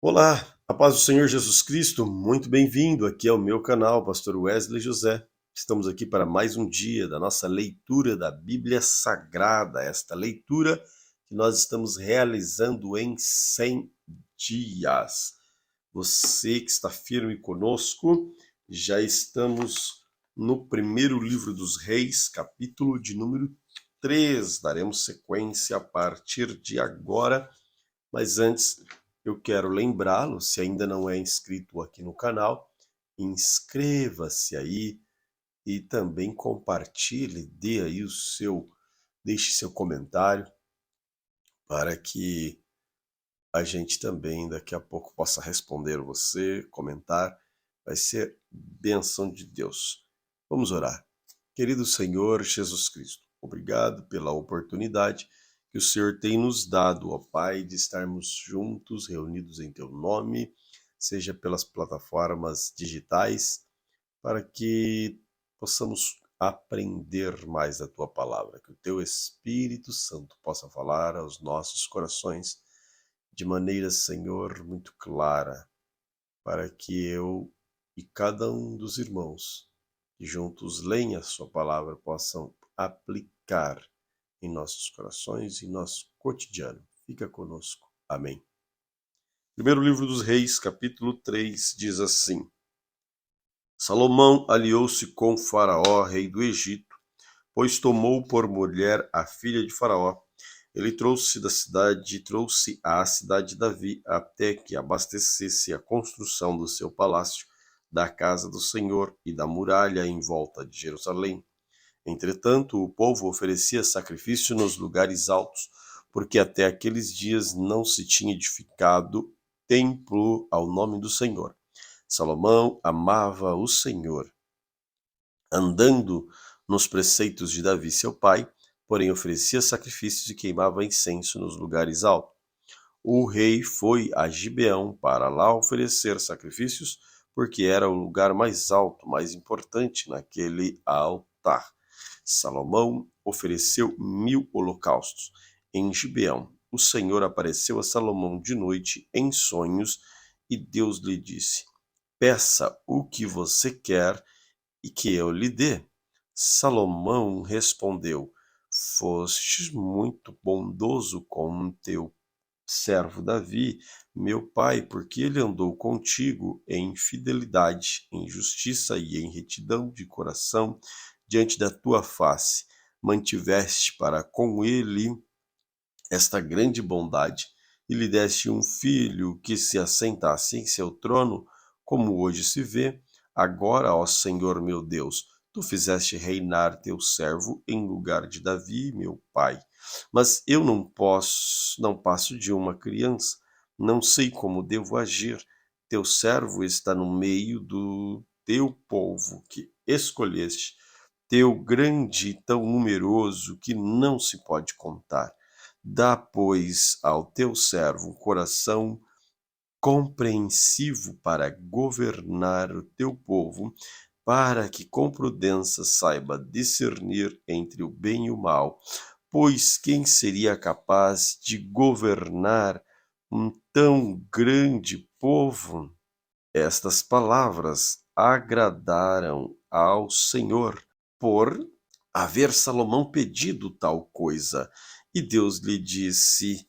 Olá, a paz do Senhor Jesus Cristo, muito bem-vindo aqui ao meu canal, Pastor Wesley José. Estamos aqui para mais um dia da nossa leitura da Bíblia Sagrada, esta leitura que nós estamos realizando em 100 dias. Você que está firme conosco, já estamos no primeiro livro dos Reis, capítulo de número 3. Daremos sequência a partir de agora. Mas antes, eu quero lembrá-lo, se ainda não é inscrito aqui no canal, inscreva-se aí e também compartilhe, deixe seu comentário para que a gente também daqui a pouco possa responder você, comentar. Vai ser bênção de Deus. Vamos orar. Querido Senhor Jesus Cristo, obrigado pela oportunidade que o Senhor tem nos dado, ó Pai, de estarmos juntos, reunidos em Teu nome, seja pelas plataformas digitais, para que possamos aprender mais da Tua palavra, que o Teu Espírito Santo possa falar aos nossos corações de maneira, Senhor, muito clara, para que eu e cada um dos irmãos que juntos leem a sua palavra possam aplicar em nossos corações e nosso cotidiano. Fica conosco. Amém. Primeiro livro dos Reis, capítulo 3, diz assim: Salomão aliou-se com Faraó, rei do Egito, pois tomou por mulher a filha de Faraó. Ele trouxe à cidade de Davi até que abastecesse a construção do seu palácio, da casa do Senhor e da muralha em volta de Jerusalém. Entretanto, o povo oferecia sacrifício nos lugares altos, porque até aqueles dias não se tinha edificado templo ao nome do Senhor. Salomão amava o Senhor, andando nos preceitos de Davi, seu pai, porém oferecia sacrifícios e queimava incenso nos lugares altos. O rei foi a Gibeão para lá oferecer sacrifícios, porque era o lugar mais alto, mais importante naquele altar. Salomão ofereceu 1000 holocaustos em Gibeão. O Senhor apareceu a Salomão de noite em sonhos e Deus lhe disse: Peça o que você quer e que eu lhe dê. Salomão respondeu: Fostes muito bondoso com teu servo Davi, meu pai, porque ele andou contigo em fidelidade, em justiça e em retidão de coração diante da tua face. Mantiveste para com ele esta grande bondade e lhe deste um filho que se assentasse em seu trono, como hoje se vê. Agora, ó Senhor meu Deus, tu fizeste reinar teu servo em lugar de Davi, meu pai. Mas eu não passo de uma criança, não sei como devo agir. Teu servo está no meio do teu povo que escolheste, teu grande e tão numeroso que não se pode contar. Dá, pois, ao teu servo um coração compreensivo para governar o teu povo, para que com prudência saiba discernir entre o bem e o mal. Pois quem seria capaz de governar um tão grande povo? Estas palavras agradaram ao Senhor, por haver Salomão pedido tal coisa. E Deus lhe disse: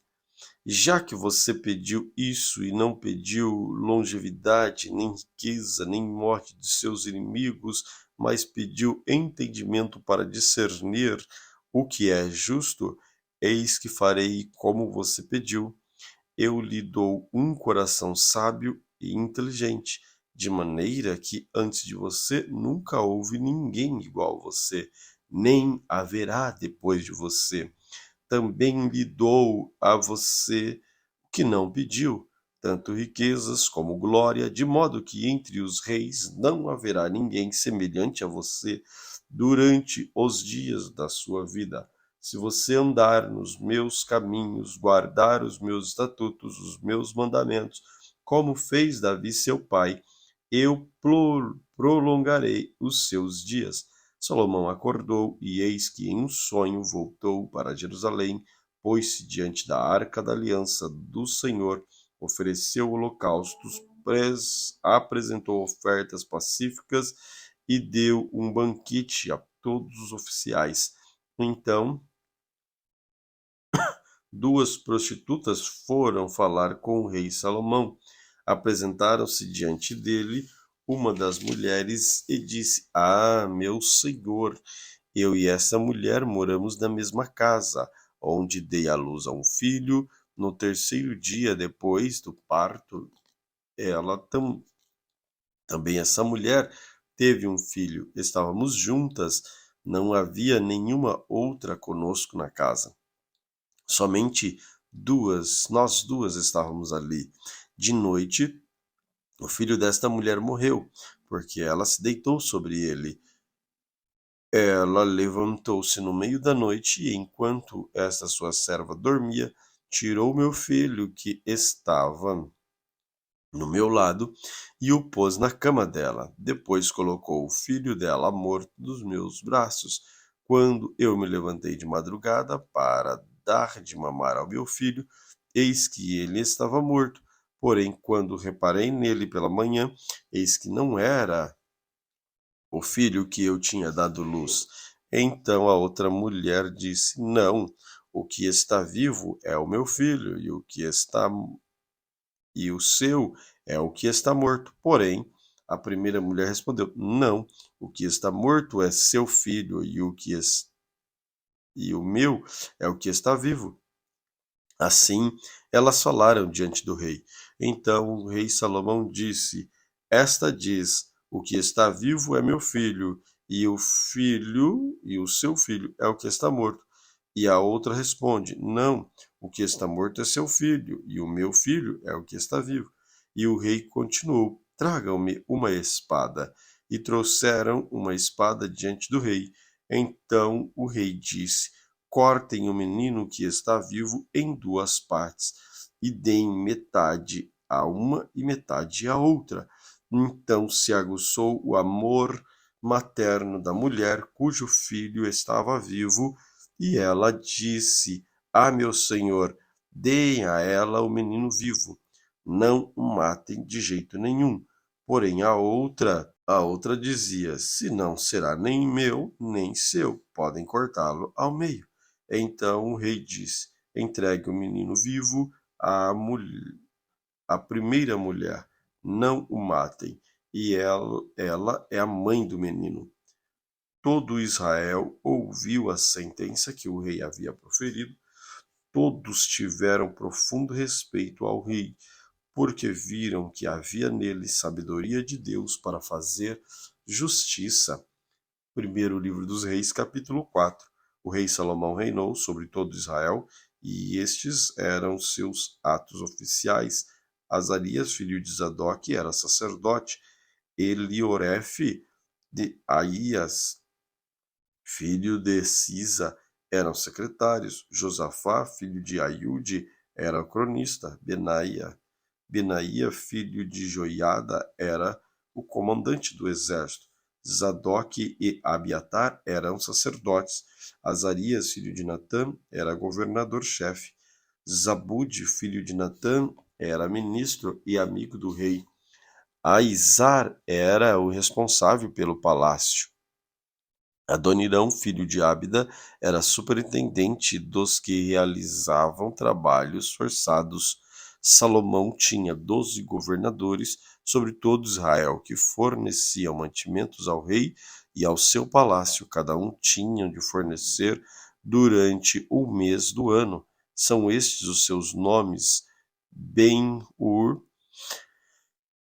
Já que você pediu isso e não pediu longevidade, nem riqueza, nem morte de seus inimigos, mas pediu entendimento para discernir o que é justo, eis que farei como você pediu. Eu lhe dou um coração sábio e inteligente, de maneira que antes de você nunca houve ninguém igual a você, nem haverá depois de você. Também lhe dou a você o que não pediu, tanto riquezas como glória, de modo que entre os reis não haverá ninguém semelhante a você durante os dias da sua vida. Se você andar nos meus caminhos, guardar os meus estatutos, os meus mandamentos, como fez Davi seu pai, eu prolongarei os seus dias. Salomão acordou, e eis que em um sonho voltou para Jerusalém, pôs-se diante da arca da aliança do Senhor, ofereceu holocaustos, apresentou ofertas pacíficas e deu um banquete a todos os oficiais. Então, duas prostitutas foram falar com o rei Salomão. Apresentaram-se diante dele uma das mulheres e disse: Ah, meu senhor, eu e essa mulher moramos na mesma casa, onde dei à luz a um filho. No terceiro dia depois do parto, ela também, essa mulher, teve um filho. Estávamos juntas, não havia nenhuma outra conosco na casa. Somente nós duas estávamos ali. De noite, o filho desta mulher morreu, porque ela se deitou sobre ele. Ela levantou-se no meio da noite e, enquanto esta sua serva dormia, tirou meu filho que estava no meu lado e o pôs na cama dela. Depois colocou o filho dela morto nos meus braços. Quando eu me levantei de madrugada para dar de mamar ao meu filho, eis que ele estava morto. Porém, quando reparei nele pela manhã, eis que não era o filho que eu tinha dado luz. Então a outra mulher disse: Não, o que está vivo é o meu filho, e o seu é o que está morto. Porém, a primeira mulher respondeu: Não, o que está morto é seu filho, e o meu é o que está vivo. Assim, elas falaram diante do rei. Então o rei Salomão disse: Esta diz: O que está vivo é meu filho, e o seu filho é o que está morto. E a outra responde: Não, o que está morto é seu filho, e o meu filho é o que está vivo. E o rei continuou: Tragam-me uma espada. E trouxeram uma espada diante do rei. Então o rei disse: Cortem o menino que está vivo em duas partes, e deem metade a uma e metade à outra. Então se aguçou o amor materno da mulher cujo filho estava vivo, e ela disse: Ah, meu senhor, deem a ela o menino vivo, não o matem de jeito nenhum. Porém a outra dizia: Se não será nem meu, nem seu, podem cortá-lo ao meio. Então o rei disse: Entregue o menino vivo à primeira mulher, não o matem. E ela é a mãe do menino. Todo Israel ouviu a sentença que o rei havia proferido. Todos tiveram profundo respeito ao rei, porque viram que havia nele sabedoria de Deus para fazer justiça. Primeiro livro dos Reis, capítulo 4. O rei Salomão reinou sobre todo Israel, e estes eram seus atos oficiais. Azarias, filho de Zadok, era sacerdote. Eliorefe de Aías, filho de Cisa, eram secretários. Josafá, filho de Aiude, era cronista. Benaia, filho de Joiada, era o comandante do exército. Zadok e Abiatar eram sacerdotes. Azarias, filho de Natã, era governador-chefe. Zabude, filho de Natã, era ministro e amigo do rei. Aizar era o responsável pelo palácio. Adonirão, filho de Ábida, era superintendente dos que realizavam trabalhos forçados. Salomão tinha 12 governadores sobre todo Israel, que forneciam mantimentos ao rei e ao seu palácio. Cada um tinha de fornecer durante o mês do ano. São estes os seus nomes: Ben-Ur,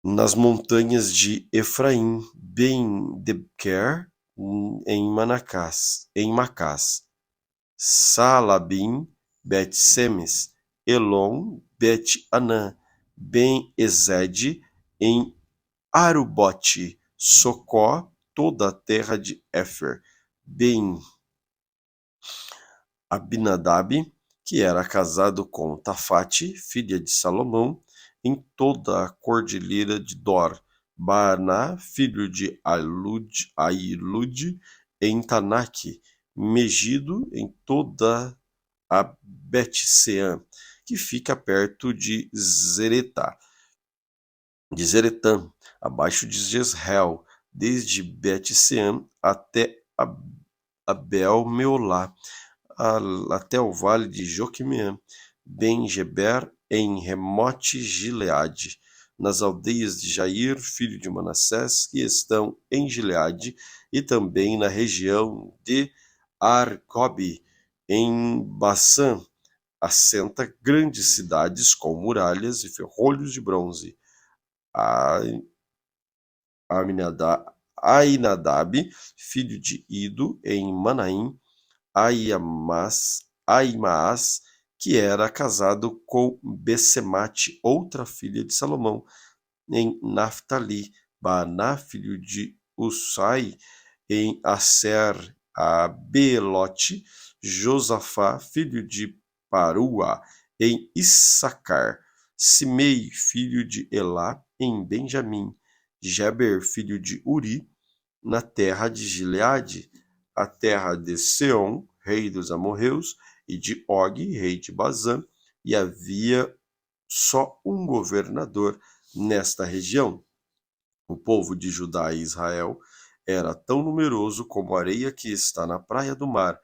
nas montanhas de Efraim; Ben-Dequer, em Macás; Saalabim, Bet-Semes; Elon, Bet-Anã; Ben-Ezed, em Arubote; Socó, toda a terra de Éfer; Ben-Abinadab, que era casado com Tafate, filha de Salomão, em toda a cordilheira de Dor; Baaná, filho de Ailude, em Tanaque; Megido, em toda a Bet-Seã; que fica perto de Zeretã, abaixo de Jezreel, desde Bet-Sean até Abel-Meolá, até o vale de Joquemeã, Ben-Geber, em Remote Gileade, nas aldeias de Jair, filho de Manassés, que estão em Gileade, e também na região de Argobe, em Bassã, assenta grandes cidades com muralhas e ferrolhos de bronze. Ainadab, filho de Ido, em Manaim, Aimaas, que era casado com Bessemate, outra filha de Salomão, em Naphtali, Baaná, filho de Usai, em Aser, a Beelote, Josafá, filho de Parua, em Issacar, Simei, filho de Elá, em Benjamim, Geber, filho de Uri, na terra de Gileade, a terra de Seom, rei dos amorreus, e de Og, rei de Bazã, e havia só um governador nesta região. O povo de Judá e Israel era tão numeroso como a areia que está na praia do mar.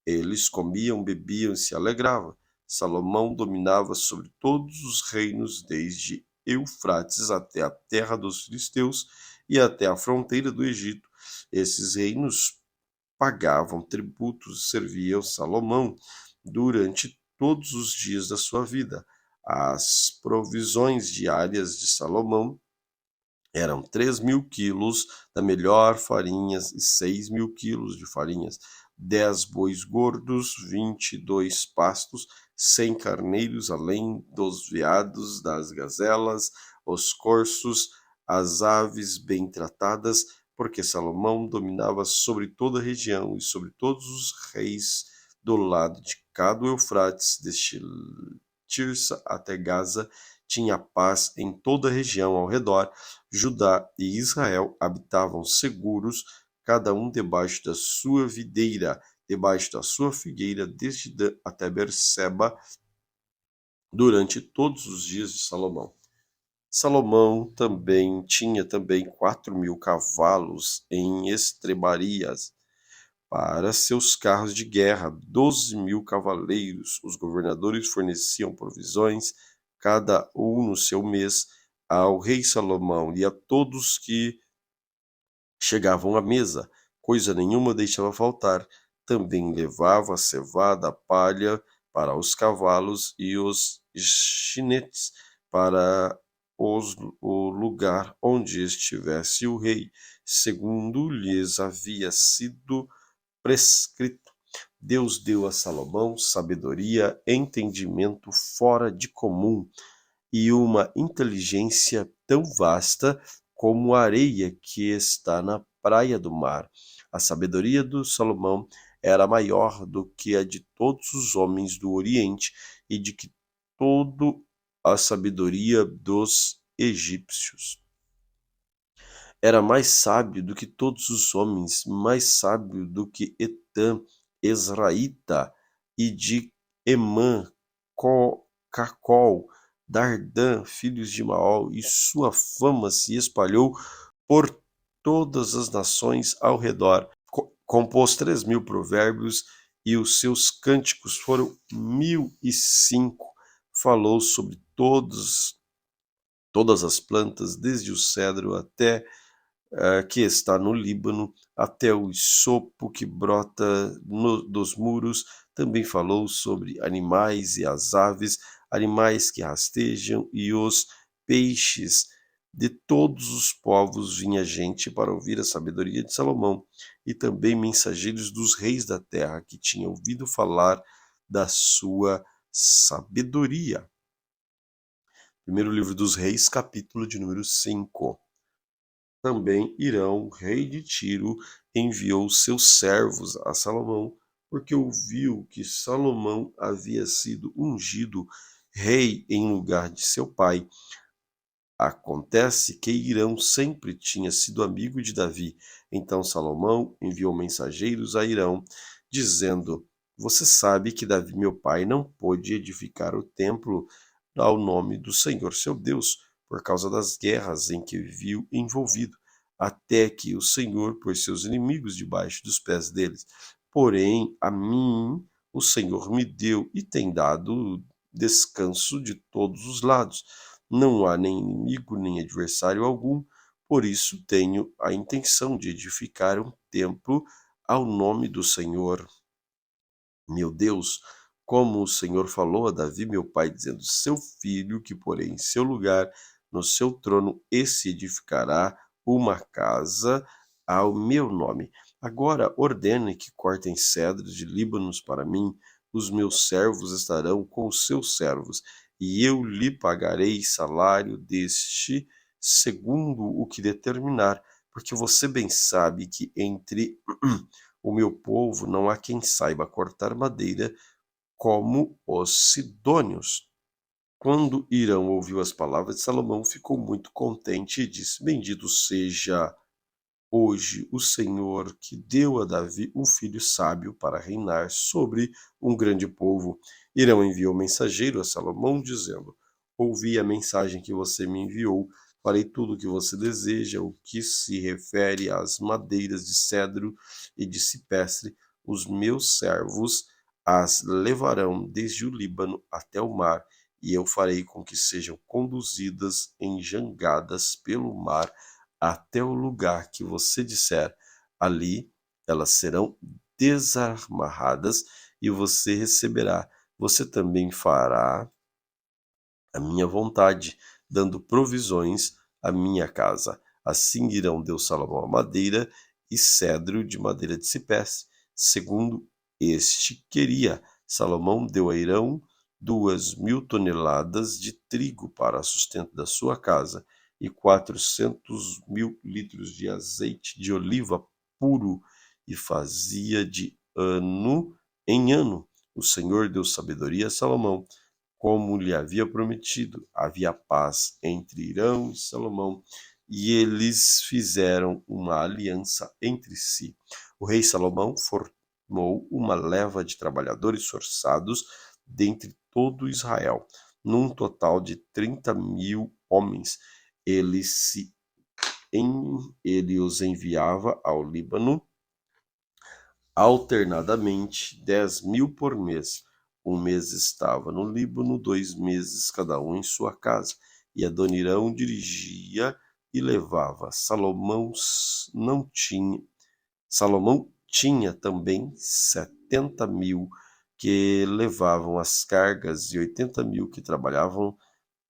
Eles comiam, bebiam e se alegravam. Salomão dominava sobre todos os reinos, desde Eufrates até a terra dos filisteus e até a fronteira do Egito. Esses reinos pagavam tributos e serviam Salomão durante todos os dias da sua vida. As provisões diárias de Salomão eram 3.000 quilos da melhor farinha e 6.000 quilos de farinhas, 10 bois gordos, 22 pastos, 100 carneiros, além dos veados, das gazelas, os corços, as aves bem tratadas, porque Salomão dominava sobre toda a região e sobre todos os reis do lado de cá do Eufrates, desde Tirsa até Gaza, tinha paz em toda a região ao redor. Judá e Israel habitavam seguros, cada um debaixo da sua videira, debaixo da sua figueira, desde Dan até Berseba, durante todos os dias de Salomão. Salomão tinha 4.000 cavalos em estrebarias para seus carros de guerra, 12.000 cavaleiros. Os governadores forneciam provisões, cada um no seu mês, ao rei Salomão e a todos que chegavam à mesa. Coisa nenhuma deixava faltar. Também levava a cevada, a palha para os cavalos e os chinetes para o lugar onde estivesse o rei, segundo lhes havia sido prescrito. Deus deu a Salomão sabedoria, entendimento fora de comum e uma inteligência tão vasta como a areia que está na praia do mar. A sabedoria do Salomão era maior do que a de todos os homens do Oriente e de que toda a sabedoria dos egípcios. Era mais sábio do que todos os homens, mais sábio do que Etã, Ezraíta, e de Emã, Cacol, Dardã, filhos de Maol, e sua fama se espalhou por todas as nações ao redor. Compôs 3.000 provérbios e os seus cânticos foram 1.005. Falou sobre todas as plantas, desde o cedro até que está no Líbano, até o isopo que brota dos muros. Também falou sobre animais e as aves, animais que rastejam e os peixes. De todos os povos vinha gente para ouvir a sabedoria de Salomão, e também mensageiros dos reis da terra que tinham ouvido falar da sua sabedoria. Primeiro livro dos Reis, capítulo de número 5. Também Irão, rei de Tiro, enviou seus servos a Salomão, porque ouviu que Salomão havia sido ungido rei em lugar de seu pai. Acontece que Irão sempre tinha sido amigo de Davi. Então Salomão enviou mensageiros a Irão, dizendo: Você sabe que Davi, meu pai, não pôde edificar o templo ao nome do Senhor seu Deus, por causa das guerras em que viu envolvido, até que o Senhor pôs seus inimigos debaixo dos pés deles. Porém, a mim o Senhor me deu e tem dado descanso de todos os lados. Não há nem inimigo nem adversário algum, por isso tenho a intenção de edificar um templo ao nome do Senhor meu Deus, como o Senhor falou a Davi, meu pai, dizendo: seu filho, que porém em seu lugar, no seu trono, esse edificará uma casa ao meu nome. Agora ordene que cortem cedros de Líbanos para mim, os meus servos estarão com os seus servos, e eu lhe pagarei salário deste segundo o que determinar, porque você bem sabe que entre o meu povo não há quem saiba cortar madeira como os sidônios. Quando Irão ouviu as palavras de Salomão, ficou muito contente e disse: bendito seja hoje o Senhor que deu a Davi um filho sábio para reinar sobre um grande povo. Irão enviou mensageiro a Salomão, dizendo: ouvi a mensagem que você me enviou. Farei tudo o que você deseja, o que se refere às madeiras de cedro e de cipestre. Os meus servos as levarão desde o Líbano até o mar, e eu farei com que sejam conduzidas em jangadas pelo mar até o lugar que você disser. Ali elas serão desamarradas e você receberá. Você também fará a minha vontade, dando provisões à minha casa. Assim Irão deu Salomão a madeira e cedro de madeira de cipestre, segundo este queria. Salomão deu a Irão 2.000 toneladas de trigo para sustento da sua casa e 400.000 litros de azeite de oliva puro, e fazia de ano em ano. O Senhor deu sabedoria a Salomão, como lhe havia prometido. Havia paz entre Irão e Salomão, e eles fizeram uma aliança entre si. O rei Salomão formou uma leva de trabalhadores forçados dentre todo Israel, num total de 30.000 homens. Ele, se, ele os enviava ao Líbano alternadamente, 10.000 por mês. Um mês estava no Líbano, 2 meses cada um em sua casa. E Adonirão dirigia e levava. Salomão tinha também 70.000 que levavam as cargas e 80.000 que trabalhavam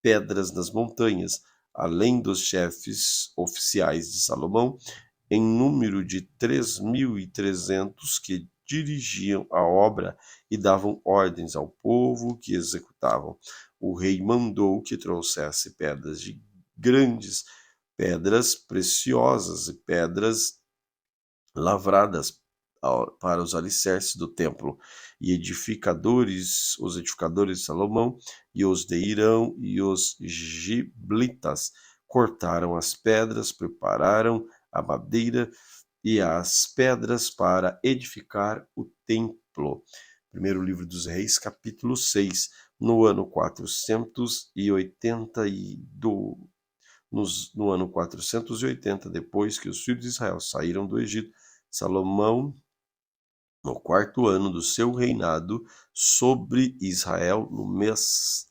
pedras nas montanhas, além dos chefes oficiais de Salomão, em número de 3.300 que dirigiam a obra e davam ordens ao povo que executavam. O rei mandou que trouxesse pedras de grandes, pedras preciosas e pedras lavradas para os alicerces do templo, e os edificadores de Salomão, e os de Irão e os giblitas cortaram as pedras, prepararam a madeira e as pedras para edificar o templo. Primeiro livro dos Reis, capítulo 6. No ano 480, depois que os filhos de Israel saíram do Egito, Salomão, no 4º ano do seu reinado sobre Israel, no mês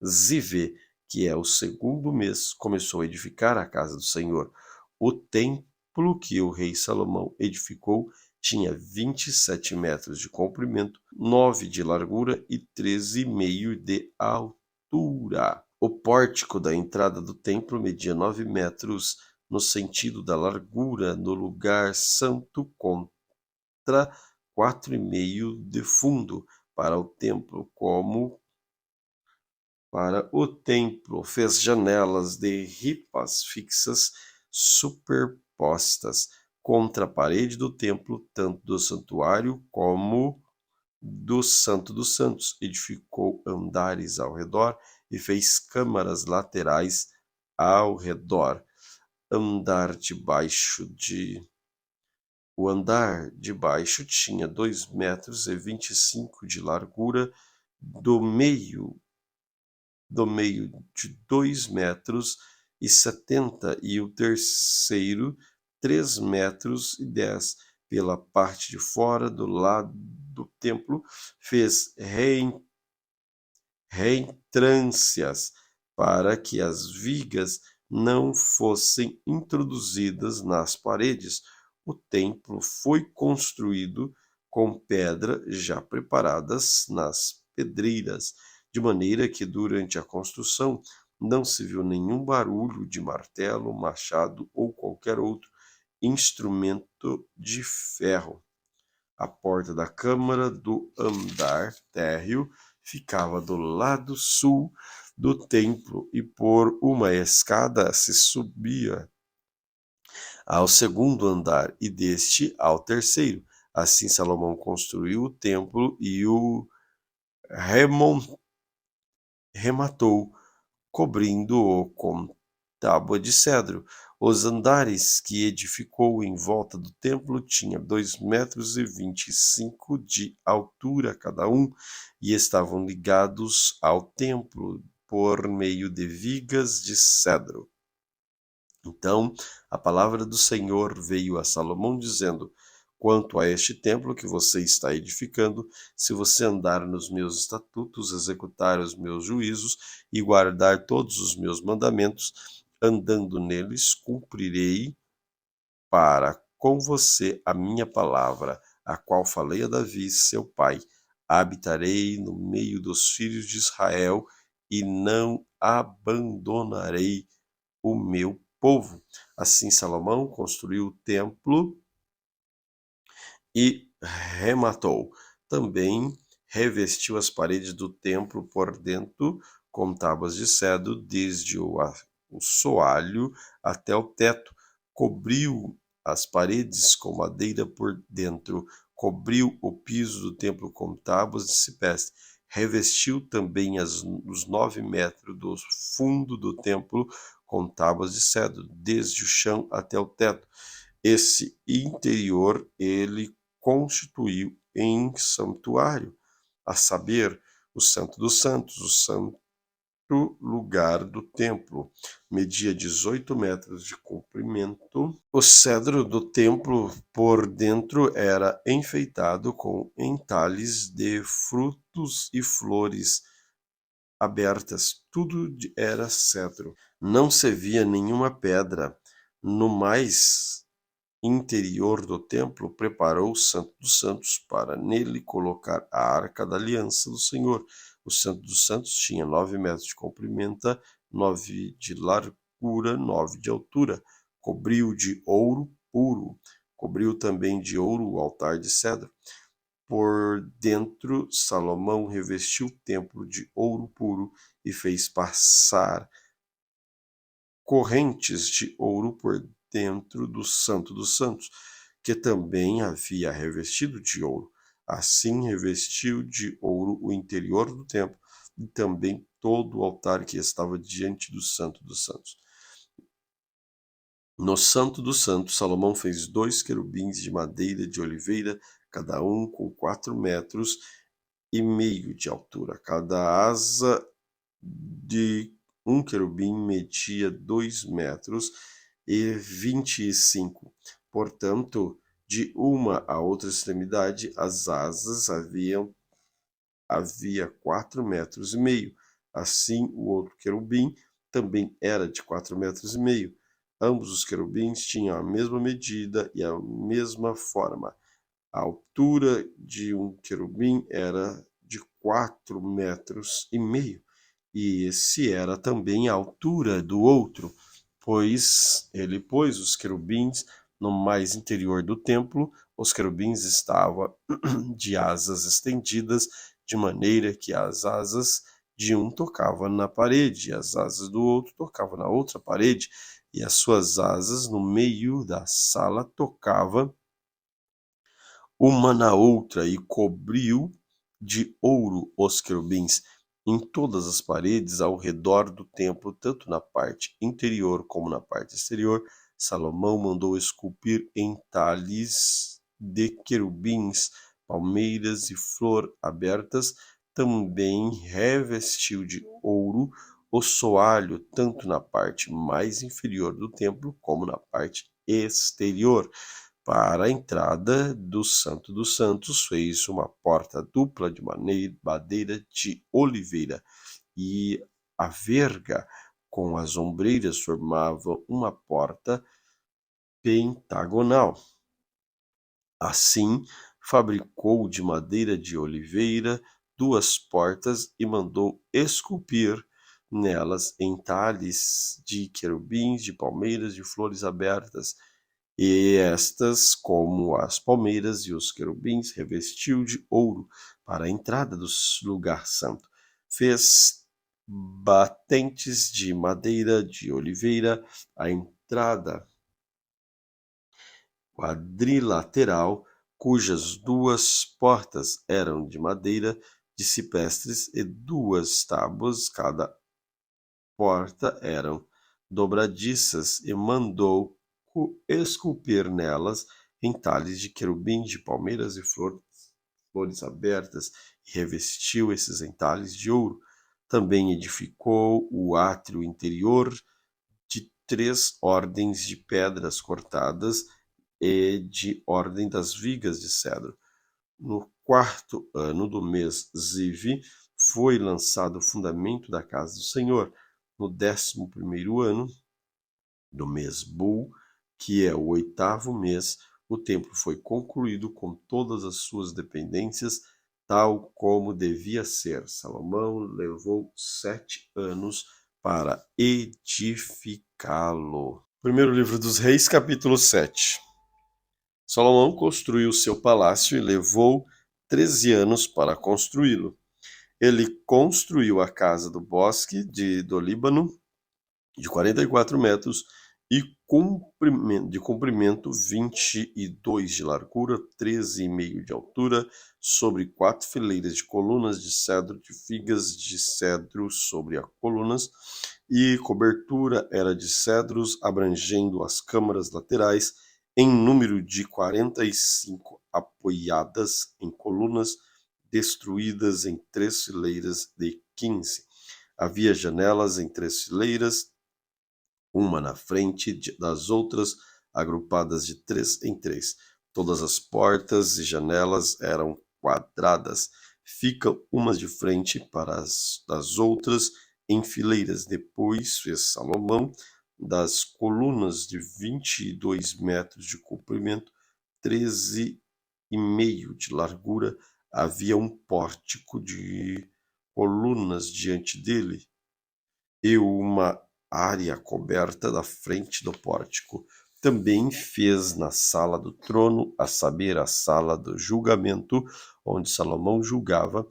Zive, que é o 2º mês, começou a edificar a casa do Senhor. O templo que o rei Salomão edificou tinha 27 metros de comprimento, 9 de largura e 13,5 de altura. O pórtico da entrada do templo media 9 metros no sentido da largura, no lugar santo contra 4,5 de fundo. Para o templo fez janelas de ripas fixas superpostas contra a parede do templo, tanto do santuário como do Santo dos Santos. Edificou andares ao redor e fez câmaras laterais ao redor. Andar debaixo de O andar de baixo tinha 2,25 metros de largura, do meio de 2,70 metros, e o terceiro 3,10 metros. Pela parte de fora do lado do templo fez reentrâncias para que as vigas não fossem introduzidas nas paredes. O templo foi construído com pedra já preparadas nas pedreiras, de maneira que durante a construção não se viu nenhum barulho de martelo, machado ou qualquer outro instrumento de ferro. A porta da câmara do andar térreo ficava do lado sul do templo, e por uma escada se subia ao segundo andar, e deste ao terceiro. Assim Salomão construiu o templo e o rematou, cobrindo-o com tábua de cedro. Os andares que edificou em volta do templo tinham 2,25 metros de altura cada um, e estavam ligados ao templo por meio de vigas de cedro. Então a palavra do Senhor veio a Salomão, dizendo: quanto a este templo que você está edificando, se você andar nos meus estatutos, executar os meus juízos e guardar todos os meus mandamentos, andando neles, cumprirei para com você a minha palavra, a qual falei a Davi, seu pai. Habitarei no meio dos filhos de Israel e não abandonarei o meu povo. Assim Salomão construiu o templo e rematou. Também revestiu as paredes do templo por dentro com tábuas de cedro, desde o soalho até o teto. Cobriu as paredes com madeira por dentro. Cobriu o piso do templo com tábuas de cipreste. Revestiu também os 9 metros do fundo do templo com tábuas de cedro, desde o chão até o teto. Esse interior ele constituiu em santuário, a saber, o Santo dos Santos, o santo lugar do templo. Media 18 metros de comprimento. O cedro do templo por dentro era enfeitado com entalhes de frutos e flores abertas. Tudo era cedro. Não se via nenhuma pedra. No mais interior do templo, preparou o Santo dos Santos para nele colocar a Arca da Aliança do Senhor. O Santo dos Santos tinha 9 metros de comprimento, 9 de largura, 9 de altura. Cobriu de ouro puro. Cobriu também de ouro o altar de cedro. Por dentro, Salomão revestiu o templo de ouro puro e fez passar correntes de ouro por dentro do Santo dos Santos, que também havia revestido de ouro. Assim revestiu de ouro o interior do templo e também todo o altar que estava diante do Santo dos Santos. No Santo dos Santos, Salomão fez 2 querubins de madeira de oliveira, cada um com 4,5 metros de altura. Cada asa de um querubim media 2,25 metros. Portanto, de uma a outra extremidade, as asas havia 4,5 metros. Assim, o outro querubim também era de 4,5 metros. Ambos os querubins tinham a mesma medida e a mesma forma. A altura de um querubim era de 4,5 metros, e esse era também a altura do outro, pois ele pôs os querubins no mais interior do templo. Os querubins estavam de asas estendidas, de maneira que as asas de um tocavam na parede, e as asas do outro tocavam na outra parede, e as suas asas no meio da sala tocavam uma na outra, e cobriu de ouro os querubins em todas as paredes ao redor do templo, tanto na parte interior como na parte exterior. Salomão mandou esculpir entalhes de querubins, palmeiras e flor abertas. Também revestiu de ouro o soalho, tanto na parte mais inferior do templo como na parte exterior. Para a entrada do Santo dos Santos, fez uma porta dupla de madeira de oliveira, e a verga com as ombreiras formavam uma porta pentagonal. Assim, fabricou de madeira de oliveira 2 portas e mandou esculpir nelas entalhes de querubins, de palmeiras, de flores abertas. E estas, como as palmeiras e os querubins, revestiu de ouro para a entrada do lugar santo. Fez batentes de madeira de oliveira à entrada quadrilateral, cujas 2 portas eram de madeira de ciprestes e 2 tábuas cada porta eram dobradiças, e mandou esculpir nelas entalhes de querubins, de palmeiras e flores abertas, e revestiu esses entalhes de ouro. Também edificou o átrio interior de 3 ordens de pedras cortadas e de ordem das vigas de cedro. No 4º ano do mês Ziv, foi lançado o fundamento da casa do Senhor. No 11º ano do mês Bul, que é o 8º mês, o templo foi concluído com todas as suas dependências, tal como devia ser. Salomão levou 7 anos para edificá-lo. Primeiro livro dos Reis, capítulo 7. Salomão construiu seu palácio e levou 13 anos para construí-lo. Ele construiu a casa do bosque do Líbano, de 44 metros e de comprimento 22 de largura, 13,5 de altura, sobre 4 fileiras de colunas de cedro, de figas de cedro sobre as colunas, e cobertura era de cedros, abrangendo as câmaras laterais, em número de 45, apoiadas em colunas, destruídas em 3 fileiras de 15. Havia janelas em 3 fileiras, uma na frente das outras, agrupadas de 3 em 3. Todas as portas e janelas eram quadradas, ficam umas de frente para das outras em fileiras. Depois fez Salomão das colunas de 22 metros de comprimento, 13,5 de largura. Havia um pórtico de colunas diante dele e uma área coberta da frente do pórtico. Também fez na sala do trono, a saber, a sala do julgamento, onde Salomão julgava.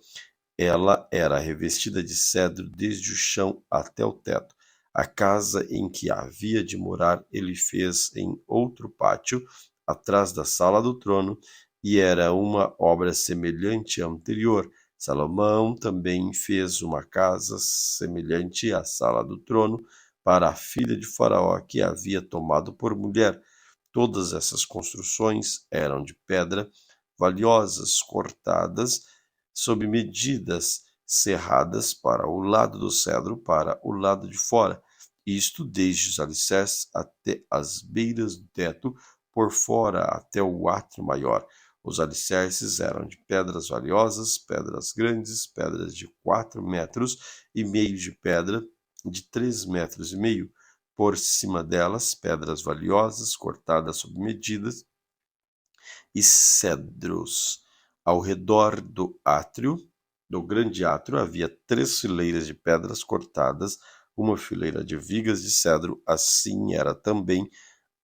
Ela era revestida de cedro desde o chão até o teto. A casa em que havia de morar ele fez em outro pátio, atrás da sala do trono, e era uma obra semelhante à anterior. Salomão também fez uma casa semelhante à sala do trono para a filha de Faraó, que havia tomado por mulher. Todas essas construções eram de pedra valiosas, cortadas sob medidas, serradas para o lado do cedro, para o lado de fora, isto desde os alicerces até as beiras do teto, por fora até o átrio maior. Os alicerces eram de pedras valiosas, pedras grandes, pedras de 4,5 metros de pedra, de 3,5 metros. Por cima delas, pedras valiosas, cortadas sob medidas, e cedros. Ao redor do grande átrio, havia 3 fileiras de pedras cortadas, uma fileira de vigas de cedro. Assim era também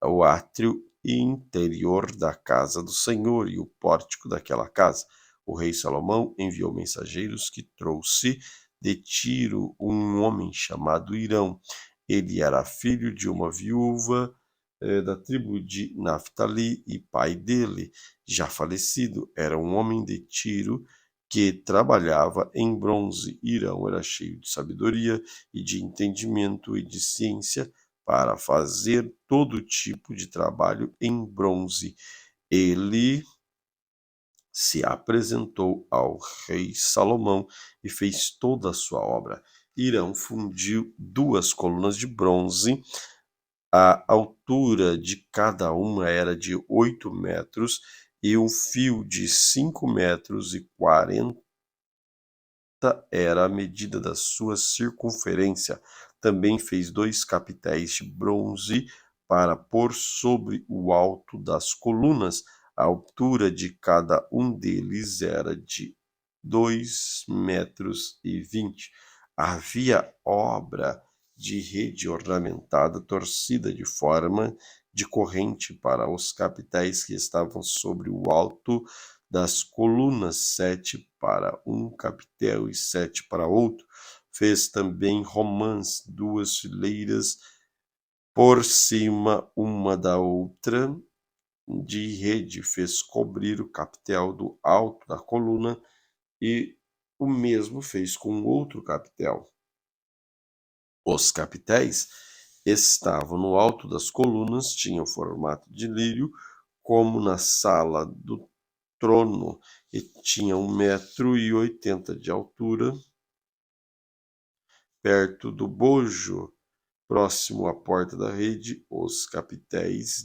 o átrio interior da casa do Senhor e o pórtico daquela casa. O rei Salomão enviou mensageiros que trouxe de Tiro um homem chamado Hirão. Ele era filho de uma viúva da tribo de Naphtali, e pai dele, já falecido, era um homem de Tiro que trabalhava em bronze. Hirão era cheio de sabedoria e de entendimento e de ciência para fazer todo tipo de trabalho em bronze. Ele se apresentou ao rei Salomão e fez toda a sua obra. Hirão fundiu 2 colunas de bronze. A altura de cada uma era de 8 metros e um fio de 5,40 m era a medida da sua circunferência. Também fez 2 capitéis de bronze para pôr sobre o alto das colunas. A altura de cada um deles era de 2,20 m. Havia obra de rede ornamentada torcida de forma de corrente para os capitéis que estavam sobre o alto das colunas, 7 para um capitel e 7 para outro. Fez também romãs, 2 fileiras por cima uma da outra, de rede. Fez cobrir o capitel do alto da coluna, e o mesmo fez com outro capitel. Os capitéis estavam no alto das colunas, tinham formato de lírio, como na sala do trono, e tinham 1,80 m de altura. Perto do bojo, próximo à porta da rede, os capitéis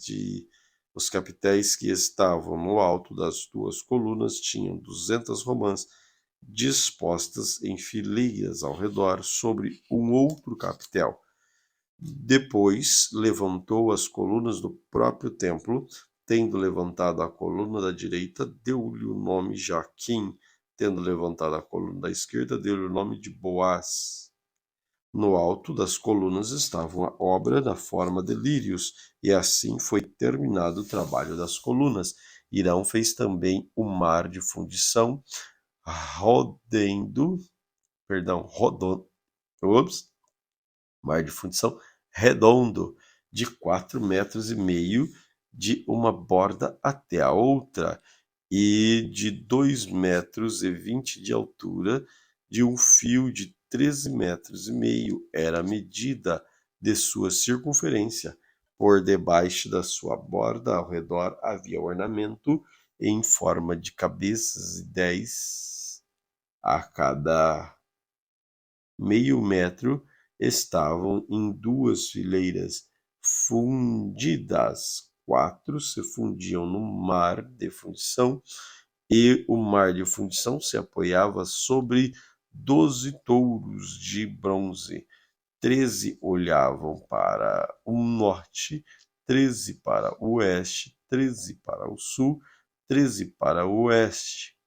que estavam no alto das 2 colunas tinham 200 romãs dispostas em fileiras ao redor sobre um outro capitel. Depois levantou as colunas do próprio templo. Tendo levantado a coluna da direita, deu-lhe o nome Jaquim. Tendo levantado a coluna da esquerda, deu-lhe o nome de Boaz. No alto das colunas estava a obra na forma de lírios, e assim foi terminado o trabalho das colunas. Hirão fez também o mar de fundição, mar de fundição redondo, de 4,5 metros, de uma borda até a outra, e de 2,20 metros de altura, de um fio de 13,5 metros era a medida de sua circunferência. Por debaixo da sua borda, ao redor, havia ornamento em forma de cabeças, e 10 a cada meio metro estavam em 2 fileiras fundidas. 4 se fundiam no mar de fundição, e o mar de fundição se apoiava sobre 12 touros de bronze. 13 olhavam para o norte, 13 para o oeste, 13 para o sul, 13 para o oeste.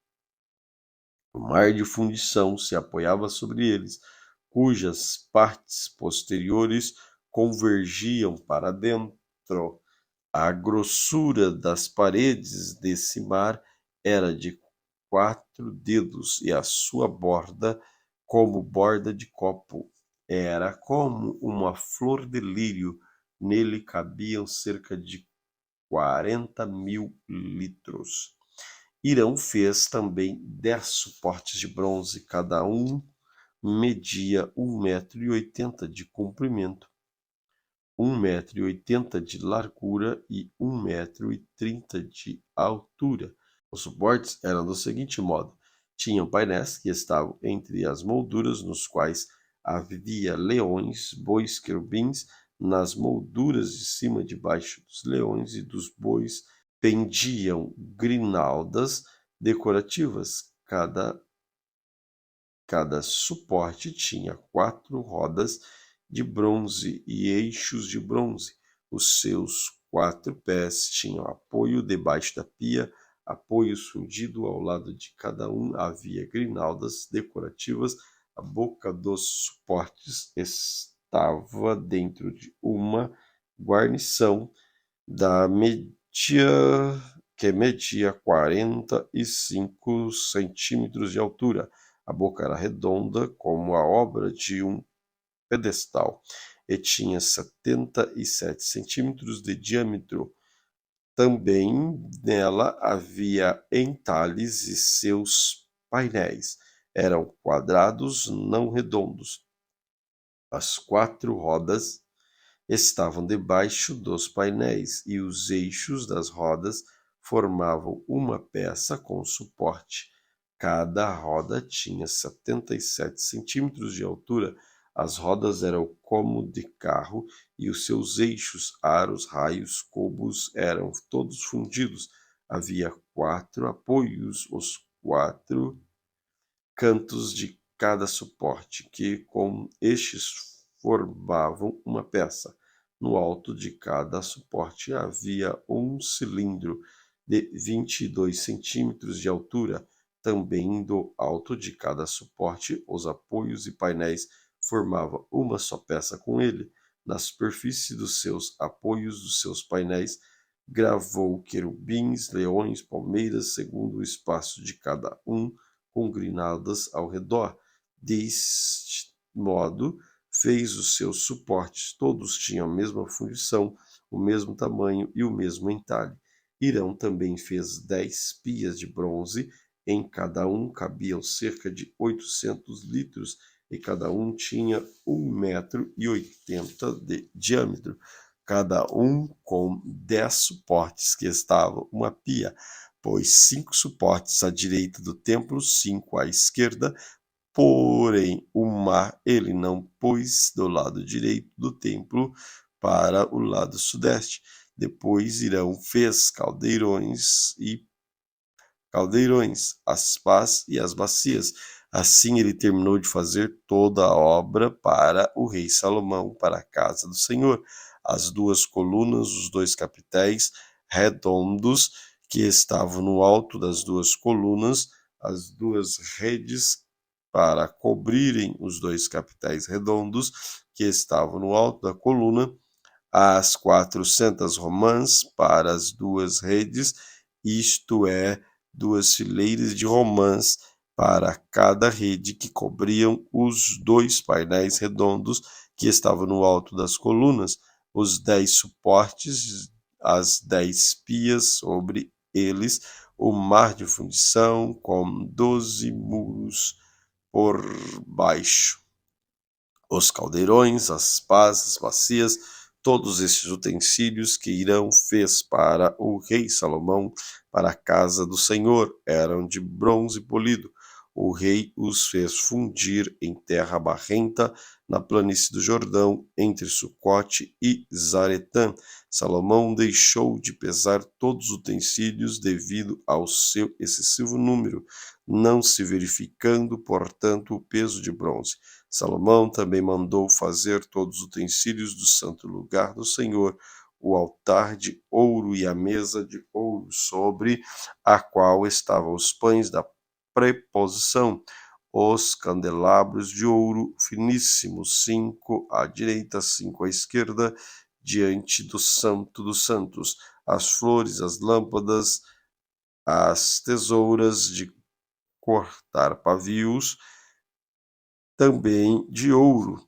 O mar de fundição se apoiava sobre eles, cujas partes posteriores convergiam para dentro. A grossura das paredes desse mar era de 4 dedos, e a sua borda, como borda de copo, era como uma flor de lírio. Nele cabiam cerca de 40.000 litros. Hirão fez também 10 suportes de bronze, cada um media 1,80 m de comprimento, 1,80 m de largura e 1,30 m de altura. Os suportes eram do seguinte modo: tinham painéis que estavam entre as molduras, nos quais havia leões, bois, querubins. Nas molduras de cima, debaixo dos leões e dos bois, pendiam grinaldas decorativas. Cada suporte tinha 4 rodas de bronze e eixos de bronze. Os seus 4 pés tinham apoio debaixo da pia, apoio fundido ao lado de cada um. Havia grinaldas decorativas. A boca dos suportes estava dentro de uma guarnição que media 45 centímetros de altura. A boca era redonda, como a obra de um pedestal, e tinha 77 centímetros de diâmetro. Também nela havia entalhes, e seus painéis eram quadrados, não redondos. As 4 rodas estavam debaixo dos painéis, e os eixos das rodas formavam uma peça com suporte. Cada roda tinha 77 centímetros de altura. As rodas eram como de carro, e os seus eixos, aros, raios, cobos eram todos fundidos. Havia 4 apoios, os 4 cantos de cada suporte, que com estes formavam uma peça. No alto de cada suporte havia um cilindro de 22 centímetros de altura. Também do alto de cada suporte, os apoios e painéis formavam uma só peça com ele. Na superfície dos seus apoios, dos seus painéis, gravou querubins, leões, palmeiras, segundo o espaço de cada um, com grinadas ao redor. Deste modo, fez os seus suportes. Todos tinham a mesma fundição, o mesmo tamanho e o mesmo entalhe. Hirão também fez 10 pias de bronze. Em cada um cabiam cerca de 800 litros, e cada um tinha 1,80 m de diâmetro, cada um com 10 suportes, que estavam uma pia. Pôs 5 suportes à direita do templo, 5 à esquerda, porém o mar ele não pôs do lado direito do templo, para o lado sudeste. Depois Hirão fez caldeirões, as pás e as bacias. Assim ele terminou de fazer toda a obra para o rei Salomão, para a casa do Senhor. As 2 colunas, os 2 capitéis redondos que estavam no alto das 2 colunas, as 2 redes para cobrirem os 2 capitéis redondos que estavam no alto da coluna, as 400 romãs para as 2 redes, isto é, 2 fileiras de romãs para cada rede, que cobriam os 2 painéis redondos que estavam no alto das colunas, os 10 suportes, as 10 pias sobre eles, o mar de fundição com 12 muros por baixo, os caldeirões, as pás, as bacias, todos estes utensílios que Hirão fez para o rei Salomão, para a casa do Senhor, eram de bronze polido. O rei os fez fundir em terra barrenta, na planície do Jordão, entre Sucote e Zaretã. Salomão deixou de pesar todos os utensílios devido ao seu excessivo número, não se verificando, portanto, o peso de bronze. Salomão também mandou fazer todos os utensílios do santo lugar do Senhor, o altar de ouro e a mesa de ouro, sobre a qual estavam os pães da preposição, os candelabros de ouro finíssimo, 5 à direita, 5 à esquerda, diante do Santo dos Santos, as flores, as lâmpadas, as tesouras de cortar pavios, também de ouro,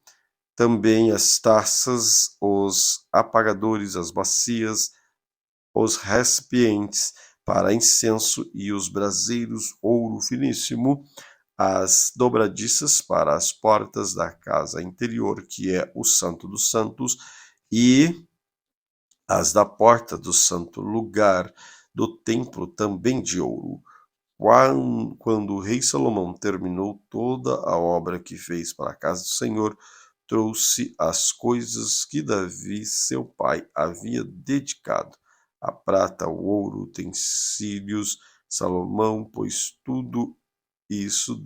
também as taças, os apagadores, as bacias, os recipientes para incenso e os braseiros, ouro finíssimo, as dobradiças para as portas da casa interior, que é o Santo dos Santos, e as da porta do santo lugar do templo, também de ouro. Quando o rei Salomão terminou toda a obra que fez para a casa do Senhor, trouxe as coisas que Davi, seu pai, havia dedicado: a prata, o ouro, utensílios. Salomão pôs tudo isso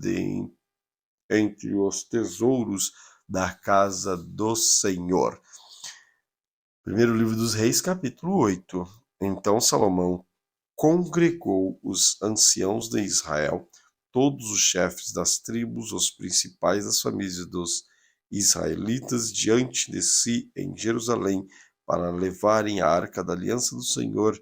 entre os tesouros da casa do Senhor. Primeiro livro dos Reis, capítulo 8. Então Salomão congregou os anciãos de Israel, todos os chefes das tribos, os principais das famílias dos israelitas, diante de si em Jerusalém, para levarem a arca da aliança do Senhor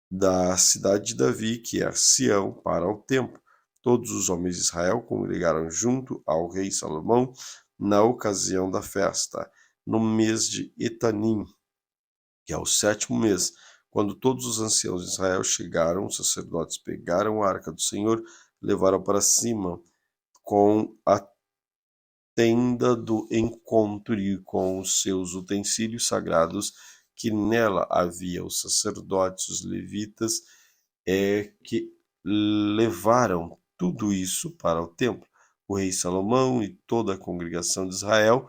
da cidade de Davi, que é Sião, para o templo. Todos os homens de Israel congregaram junto ao rei Salomão na ocasião da festa, no mês de Etanim, que é o 7º mês. Quando todos os anciãos de Israel chegaram, os sacerdotes pegaram a arca do Senhor, levaram para cima com a tenda do encontro e com os seus utensílios sagrados, que nela havia os sacerdotes, os levitas, que levaram tudo isso para o templo. O rei Salomão e toda a congregação de Israel,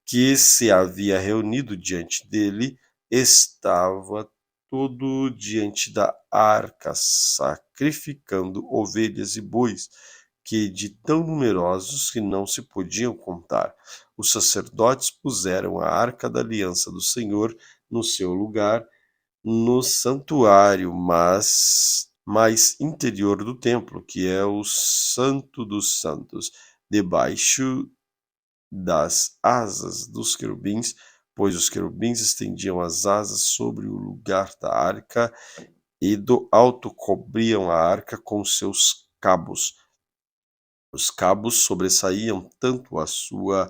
que se havia reunido diante dele, estava todo diante da arca, sacrificando ovelhas e bois, que de tão numerosos que não se podiam contar. Os sacerdotes puseram a arca da aliança do Senhor no seu lugar, no santuário mais interior do templo, que é o Santo dos Santos, debaixo das asas dos querubins, pois os querubins estendiam as asas sobre o lugar da arca e do alto cobriam a arca com seus cabos. Os cabos sobressaíam tanto as suas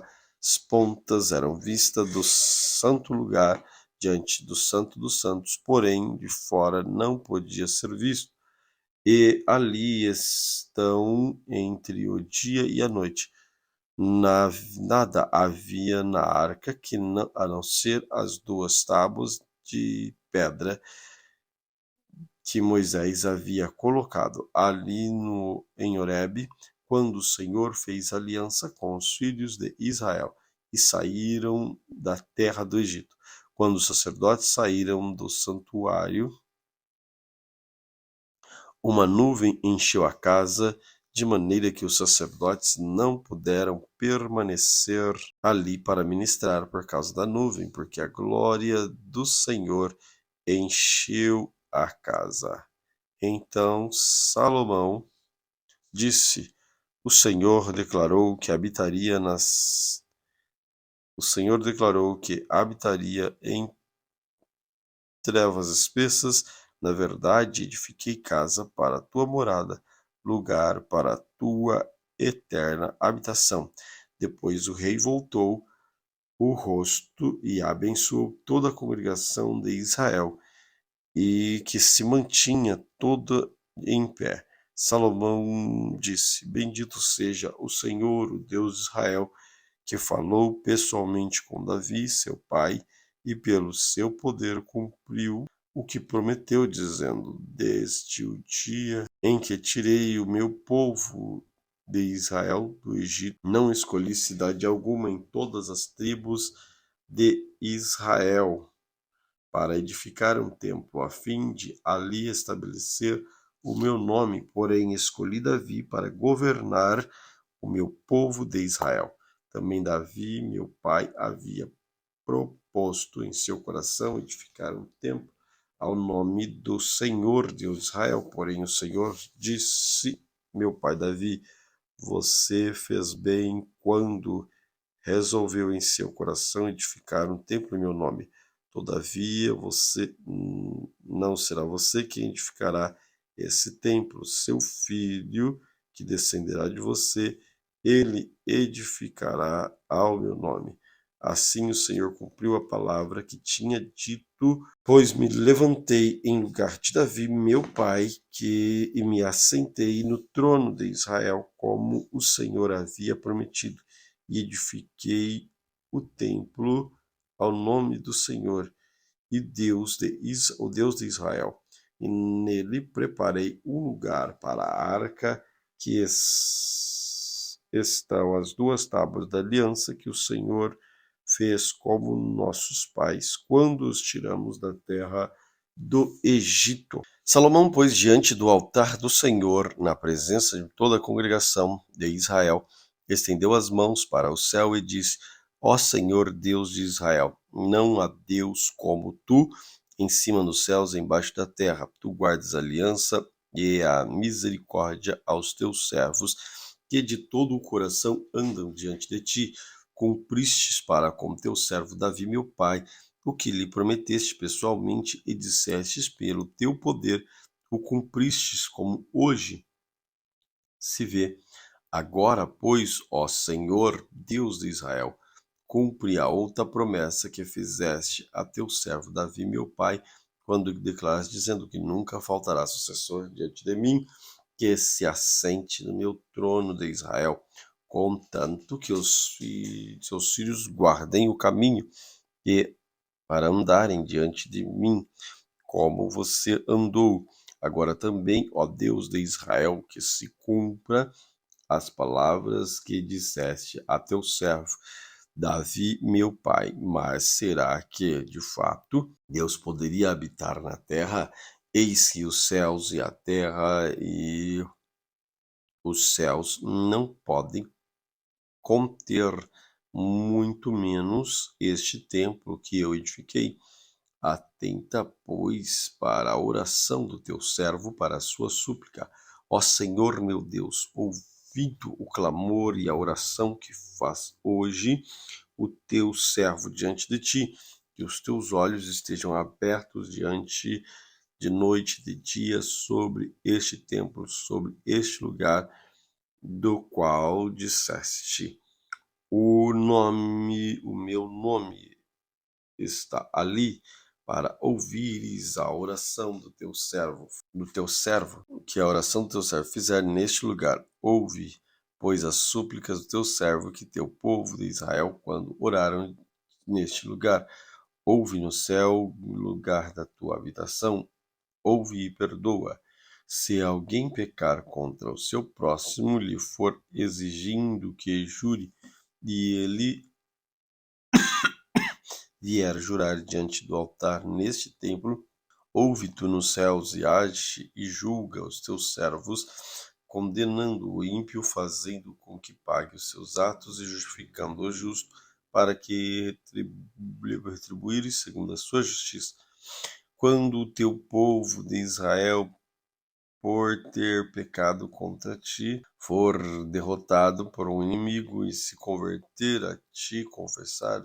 pontas eram vistas do santo lugar diante do Santo dos Santos, porém de fora não podia ser visto. E ali estão entre o dia e a noite. Nada havia na arca a não ser as 2 tábuas de pedra que Moisés havia colocado ali em Horebe, quando o Senhor fez aliança com os filhos de Israel e saíram da terra do Egito. Quando os sacerdotes saíram do santuário, uma nuvem encheu a casa, de maneira que os sacerdotes não puderam permanecer ali para ministrar por causa da nuvem, porque a glória do Senhor encheu a casa. Então Salomão disse: O Senhor declarou que habitaria em trevas espessas. Na verdade, edifiquei casa para a tua morada, lugar para a tua eterna habitação. Depois o rei voltou o rosto e abençoou toda a congregação de Israel, e que se mantinha toda em pé. Salomão disse: Bendito seja o Senhor, o Deus de Israel, que falou pessoalmente com Davi, seu pai, e pelo seu poder cumpriu o que prometeu, dizendo: Desde o dia em que tirei o meu povo de Israel do Egito, não escolhi cidade alguma em todas as tribos de Israel para edificar um templo, a fim de ali estabelecer o meu nome, porém escolhi Davi para governar o meu povo de Israel. Também Davi, meu pai, havia proposto em seu coração edificar um templo ao nome do Senhor Deus de Israel. Porém o Senhor disse: Meu pai Davi, você fez bem quando resolveu em seu coração edificar um templo em meu nome. Todavia, não será você quem edificará esse templo, seu filho, que descenderá de você, ele edificará ao meu nome. Assim o Senhor cumpriu a palavra que tinha dito, pois me levantei em lugar de Davi, meu pai, e me assentei no trono de Israel, como o Senhor havia prometido, e edifiquei o templo ao nome do Senhor, e o Deus de Israel. E nele preparei um lugar para a arca, que estão as 2 tábuas da aliança que o Senhor fez como nossos pais, quando os tiramos da terra do Egito. Salomão pôs diante do altar do Senhor, na presença de toda a congregação de Israel, estendeu as mãos para o céu e disse: Ó Senhor Deus de Israel, não há Deus como tu, em cima dos céus e embaixo da terra. Tu guardas a aliança e a misericórdia aos teus servos, que de todo o coração andam diante de ti. Cumpristes para com teu servo Davi, meu pai, o que lhe prometeste pessoalmente e dissestes pelo teu poder, o cumpristes, como hoje se vê. Agora, pois, ó Senhor, Deus de Israel, cumpre a outra promessa que fizeste a teu servo Davi, meu pai, quando lhe declaraste, dizendo que nunca faltará sucessor diante de mim, que se assente no meu trono de Israel. contanto que seus filhos guardem o caminho e para andarem diante de mim, como você andou. Agora também, ó Deus de Israel, que se cumpra as palavras que disseste a teu servo Davi, meu pai. Mas será que, de fato, Deus poderia habitar na terra? Eis que os céus e a terra e os céus não podem conter, muito menos este templo que eu edifiquei. Atenta, pois, para a oração do teu servo, para a sua súplica. Ó Senhor meu Deus, ouvindo o clamor e a oração que faz hoje o teu servo diante de ti, que os teus olhos estejam abertos diante de noite, de dia, sobre este templo, sobre este lugar, do qual disseste: o meu nome está ali, para ouvires a oração do teu servo, que a oração do teu servo fizer neste lugar. Ouve, pois, as súplicas do teu servo, que teu povo de Israel, quando oraram neste lugar. Ouve no céu, no lugar da tua habitação, ouve e perdoa. Se alguém pecar contra o seu próximo, lhe for exigindo que jure, e ele vier jurar diante do altar neste templo, ouve tu nos céus e age e julga os teus servos, condenando o ímpio, fazendo com que pague os seus atos e justificando o justo, para que retribuires segundo a sua justiça. Quando o teu povo de Israel, por ter pecado contra ti, for derrotado por um inimigo e se converter a ti, confessar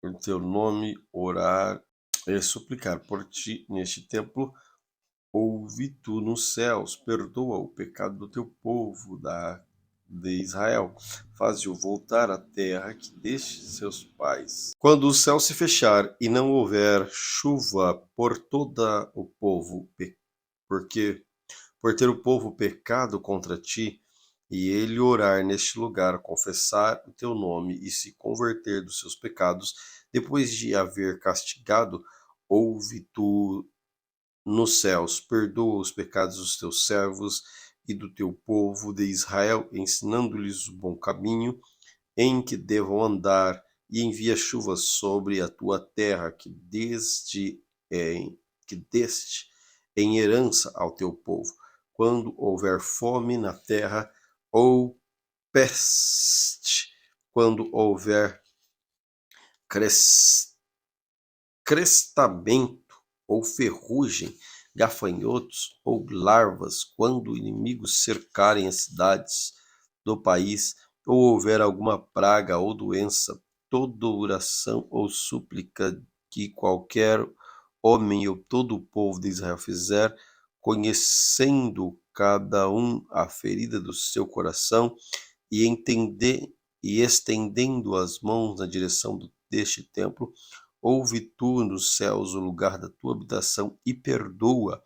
o teu nome, orar e suplicar por ti neste templo, ouve tu nos céus, perdoa o pecado do teu povo de Israel, faze-o voltar à terra que deste seus pais. Quando o céu se fechar e não houver chuva por todo o povo, porque por ter o povo pecado contra ti, e ele orar neste lugar, confessar o teu nome e se converter dos seus pecados, depois de haver castigado, ouve tu nos céus, perdoa os pecados dos teus servos e do teu povo de Israel, ensinando-lhes o bom caminho em que devam andar, e envia chuva sobre a tua terra, que deste em herança ao teu povo. Quando houver fome na terra, ou peste, quando houver crestamento ou ferrugem, gafanhotos ou larvas, quando inimigos cercarem as cidades do país, ou houver alguma praga ou doença, toda oração ou súplica que qualquer homem ou todo o povo de Israel fizer, conhecendo cada um a ferida do seu coração, e estendendo as mãos na direção deste templo, ouve tu nos céus o lugar da tua habitação e perdoa,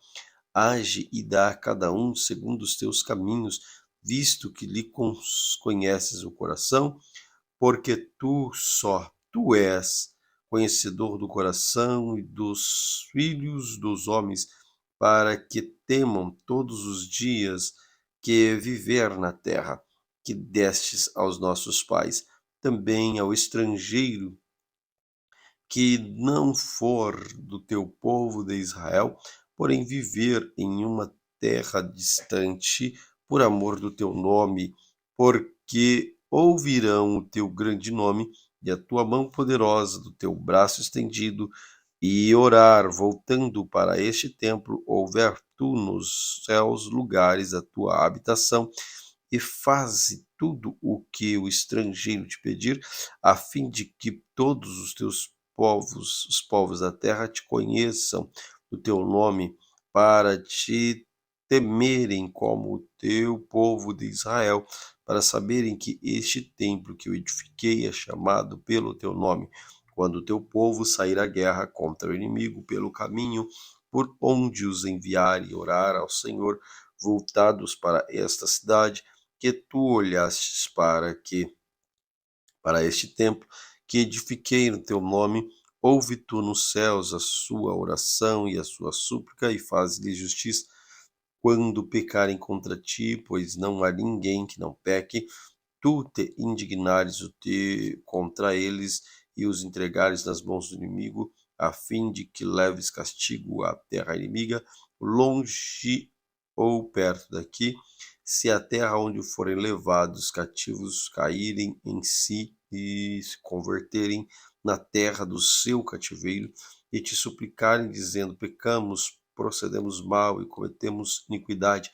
age e dá a cada um segundo os teus caminhos, visto que lhe conheces o coração, porque tu és conhecedor do coração e dos filhos dos homens, para que temam todos os dias que viver na terra, que destes aos nossos pais, também ao estrangeiro que não for do teu povo de Israel, porém viver em uma terra distante, por amor do teu nome, porque ouvirão o teu grande nome e a tua mão poderosa do teu braço estendido, e orar, voltando para este templo, houver tu nos céus lugares da tua habitação, e faze tudo o que o estrangeiro te pedir, a fim de que todos os povos da terra te conheçam o teu nome, para te temerem como o teu povo de Israel, para saberem que este templo que eu edifiquei é chamado pelo teu nome. Quando o teu povo sair à guerra contra o inimigo pelo caminho por onde os enviar e orar ao Senhor, voltados para esta cidade, que tu olhastes para este templo que edifiquei no teu nome, ouve tu nos céus a sua oração e a sua súplica, e faz-lhe justiça quando pecarem contra ti, pois não há ninguém que não peque. Tu te indignares contra eles e os entregares nas mãos do inimigo, a fim de que leves castigo à terra inimiga, longe ou perto daqui, se a terra onde forem levados cativos caírem em si e se converterem na terra do seu cativeiro, e te suplicarem, dizendo: pecamos, procedemos mal e cometemos iniquidade,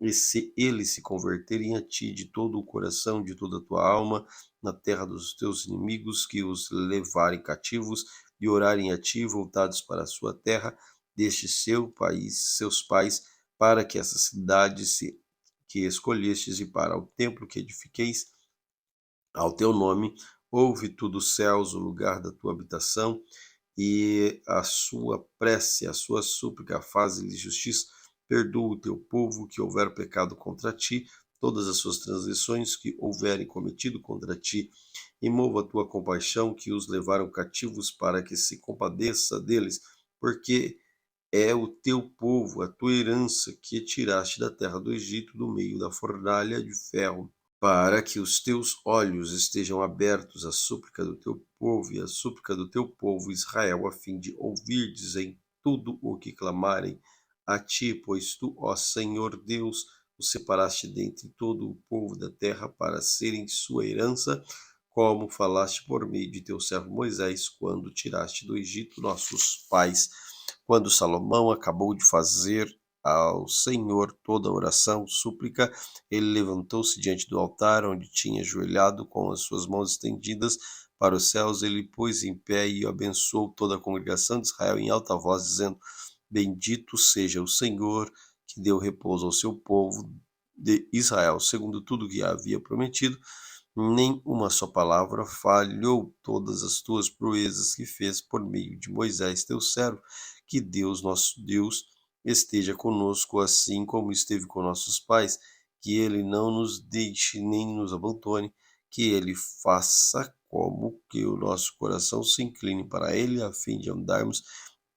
e se eles se converterem a ti de todo o coração, de toda a tua alma, na terra dos teus inimigos, que os levarem cativos, e orarem a ti, voltados para a sua terra, deste seu país, seus pais, para que essa cidade que escolhestes e para o templo que edifiqueis ao teu nome, ouve tu dos céus o lugar da tua habitação, e a sua prece, a sua súplica, faze-lhe justiça, perdoa o teu povo que houver pecado contra ti, todas as suas transgressões que houverem cometido contra ti, e mova a tua compaixão que os levaram cativos, para que se compadeça deles, porque é o teu povo, a tua herança, que tiraste da terra do Egito, do meio da fornalha de ferro, para que os teus olhos estejam abertos à súplica do teu povo e à súplica do teu povo Israel, a fim de ouvirdes em tudo o que clamarem a ti, pois tu, ó Senhor Deus, os separaste dentre todo o povo da terra para serem sua herança, como falaste por meio de teu servo Moisés, quando tiraste do Egito nossos pais. Quando Salomão acabou de fazer ao Senhor toda a oração, súplica, ele levantou-se diante do altar, onde tinha ajoelhado com as suas mãos estendidas para os céus. Ele pôs em pé e abençoou toda a congregação de Israel em alta voz, dizendo: bendito seja o Senhor, que deu repouso ao seu povo de Israel, segundo tudo que havia prometido. Nem uma só palavra falhou. Todas as tuas proezas que fez por meio de Moisés, teu servo, que Deus, nosso Deus, esteja conosco, assim como esteve com nossos pais, que ele não nos deixe nem nos abandone, que ele faça como que o nosso coração se incline para ele, a fim de andarmos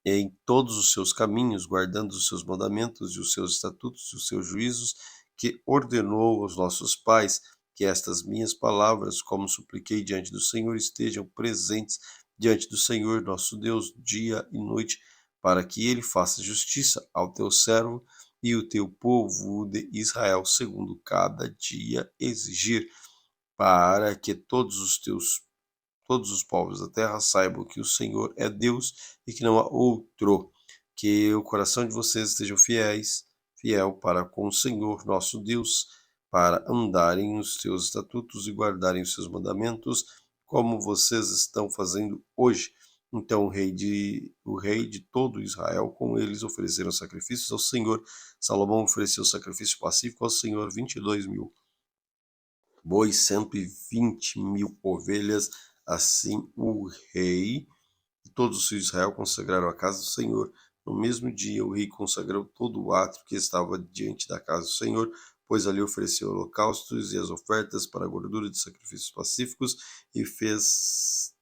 em todos os seus caminhos, guardando os seus mandamentos e os seus estatutos e os seus juízos, que ordenou aos nossos pais, que estas minhas palavras, como supliquei diante do Senhor, estejam presentes diante do Senhor nosso Deus, dia e noite, para que ele faça justiça ao teu servo e o teu povo de Israel, segundo cada dia exigir, para que todos os povos da terra saibam que o Senhor é Deus e que não há outro, que o coração de vocês estejam fiel para com o Senhor nosso Deus, para andarem os seus estatutos e guardarem os seus mandamentos, como vocês estão fazendo hoje. Então o rei de todo Israel, com eles, ofereceram sacrifícios ao Senhor. Salomão ofereceu sacrifício pacífico ao Senhor, 22.000 bois, 120.000 ovelhas. Assim o rei e todos os filhos de Israel consagraram a casa do Senhor. No mesmo dia o rei consagrou todo o átrio que estava diante da casa do Senhor, pois ali ofereceu holocaustos e as ofertas para a gordura de sacrifícios pacíficos, e fez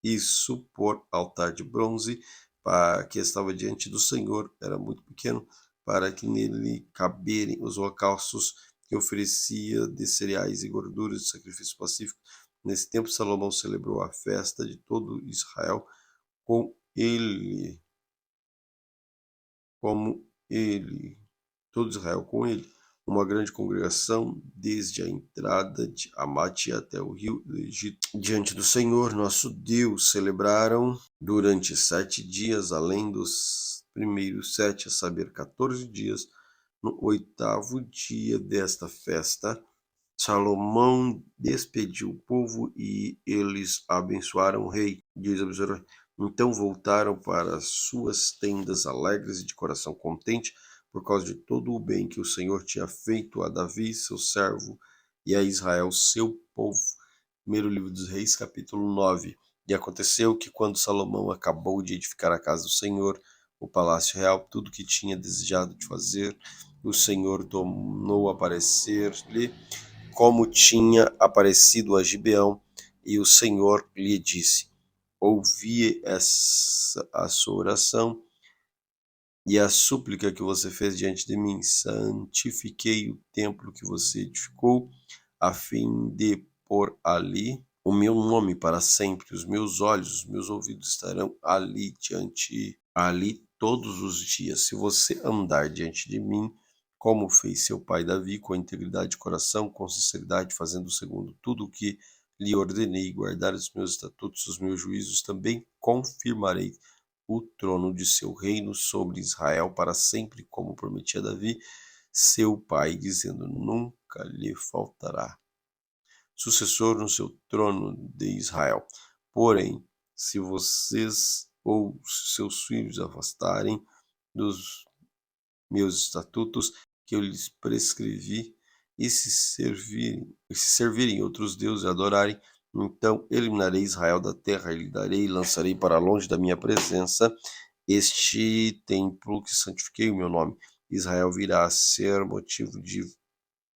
isso por altar de bronze, para que estava diante do Senhor, era muito pequeno, para que nele caberem os holocaustos que oferecia de cereais e gorduras de sacrifício pacífico. Nesse tempo Salomão celebrou a festa de todo Israel com ele, como ele, todo Israel com ele, uma grande congregação, desde a entrada de Amate até o rio do Egito. Diante do Senhor nosso Deus celebraram durante 7 dias, além dos primeiros 7, a saber, 14 dias. No 8º dia desta festa, Salomão despediu o povo e eles abençoaram o rei. Então voltaram para as suas tendas alegres e de coração contente, por causa de todo o bem que o Senhor tinha feito a Davi, seu servo, e a Israel, seu povo. Primeiro livro dos Reis, capítulo 9. E aconteceu que, quando Salomão acabou de edificar a casa do Senhor, o palácio real, tudo que tinha desejado de fazer, o Senhor tornou a aparecer-lhe como tinha aparecido a Gibeão, e o Senhor lhe disse: ouvi a sua oração e a súplica que você fez diante de mim. Santifiquei o templo que você edificou, a fim de pôr ali o meu nome para sempre. Os meus olhos, os meus ouvidos estarão ali todos os dias. Se você andar diante de mim, como fez seu pai Davi, com integridade de coração, com sinceridade, fazendo segundo tudo o que lhe ordenei, guardar os meus estatutos, os meus juízos, também confirmarei o trono de seu reino sobre Israel para sempre, como prometia Davi, seu pai, dizendo: nunca lhe faltará sucessor no seu trono de Israel. Porém, se vocês ou seus filhos afastarem dos meus estatutos que eu lhes prescrevi e se servirem outros deuses e adorarem, então eliminarei Israel da terra e lhe darei e lançarei para longe da minha presença este templo que santifiquei o meu nome. Israel virá a ser motivo de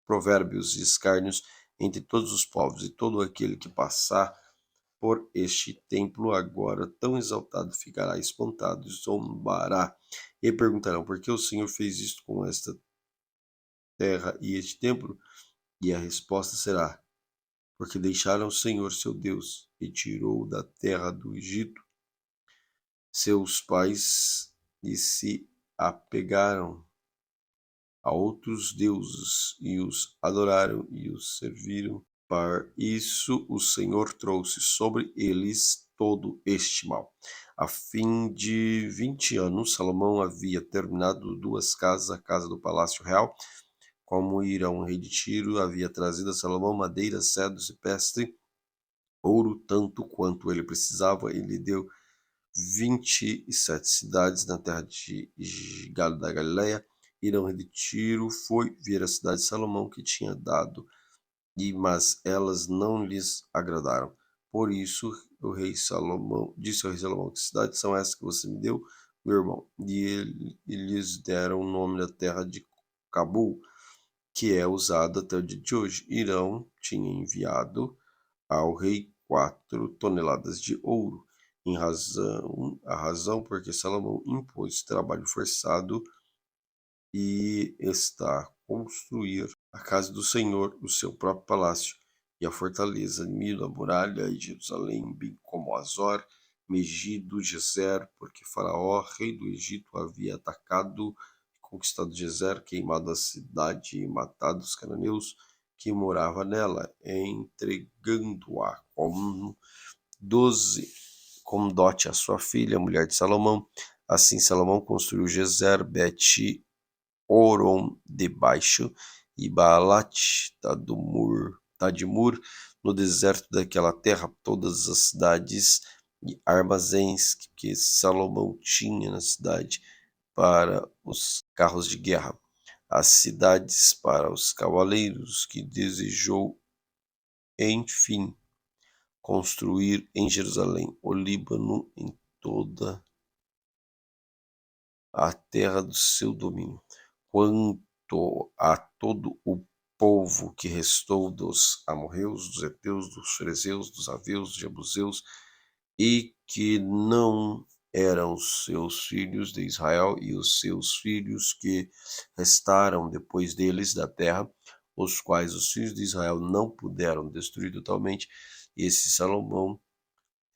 provérbios e escárnios entre todos os povos, e todo aquele que passar por este templo agora tão exaltado ficará espantado e zombará. E perguntarão: por que o Senhor fez isto com esta terra e este templo? E a resposta será: porque deixaram o Senhor seu Deus e tirou da terra do Egito seus pais e se apegaram a outros deuses e os adoraram e os serviram. Por isso o Senhor trouxe sobre eles todo este mal. A fim de 20 anos, Salomão havia terminado 2 casas, a casa do palácio real, como Irão, rei de Tiro, havia trazido a Salomão madeira, cedros e pestre, ouro tanto quanto ele precisava. Ele deu 27 cidades na terra da Galileia. Irão, rei de Tiro, foi ver a cidade de Salomão que tinha dado, mas elas não lhes agradaram. Por isso o rei Salomão disse ao rei Salomão: que cidades são essas que você me deu, meu irmão? E lhes deram o nome da terra de Cabul, que é usada até o dia de hoje. Irão tinha enviado ao rei 4 toneladas de ouro, a razão porque Salomão impôs trabalho forçado e está construir a casa do Senhor, o seu próprio palácio, e a fortaleza de Milo, a muralha, e Jerusalém, bem como Azor, Megido, Gezer, porque Faraó, rei do Egito, havia atacado e conquistado Gezer, queimado a cidade e matado os cananeus que moravam nela, entregando-a como dote à sua filha, mulher de Salomão. Assim Salomão construiu Gezer, Oron debaixo e Baalat Tadmur no deserto daquela terra, todas as cidades e armazéns que Salomão tinha na cidade para os carros de guerra, as cidades para os cavaleiros que desejou, enfim, construir em Jerusalém, o Líbano, em toda a terra do seu domínio. Quanto a todo o povo que restou dos amorreus, dos heteus, dos ferezeus, dos aveus, dos jebuseus, e que não eram seus filhos de Israel, e os seus filhos que restaram depois deles da terra, os quais os filhos de Israel não puderam destruir totalmente, esse Salomão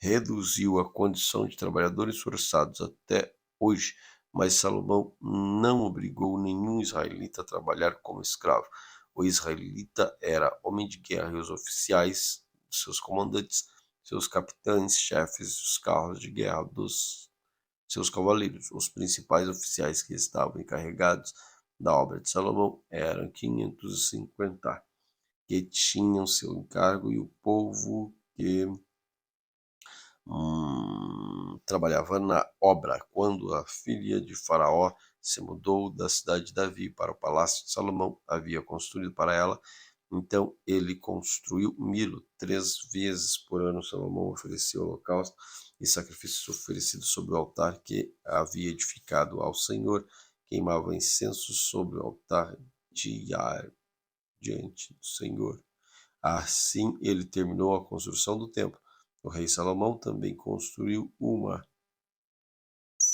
reduziu a condição de trabalhadores forçados até hoje, mas Salomão não obrigou nenhum israelita a trabalhar como escravo. O israelita era homem de guerra, e os oficiais, seus comandantes, seus capitães, chefes dos carros de guerra dos seus cavaleiros. Os principais oficiais que estavam encarregados da obra de Salomão eram 550, que tinham seu encargo, e o povo que trabalhava na obra. Quando a filha de Faraó se mudou da cidade de Davi para o palácio de Salomão, havia construído para ela. Então ele construiu Milo. 3 vezes por ano Salomão oferecia holocausto e sacrifícios oferecidos sobre o altar que havia edificado ao Senhor. Queimava incenso sobre o altar diante do Senhor. Assim ele terminou a construção do templo. O rei Salomão também construiu uma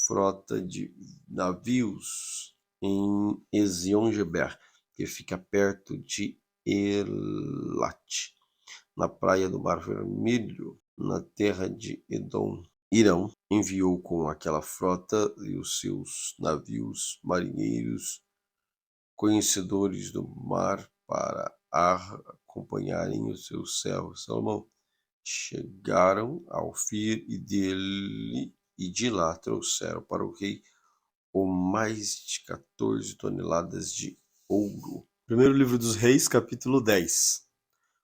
frota de navios em Ezion-Geber, que fica perto de Elat, na praia do Mar Vermelho, na terra de Edom. Irão enviou com aquela frota e os seus navios marinheiros, conhecedores do mar, para acompanharem o seu servo Salomão. Chegaram a Ofir e de lá trouxeram para o rei o mais de 14 toneladas de ouro. Primeiro livro dos Reis, capítulo 10.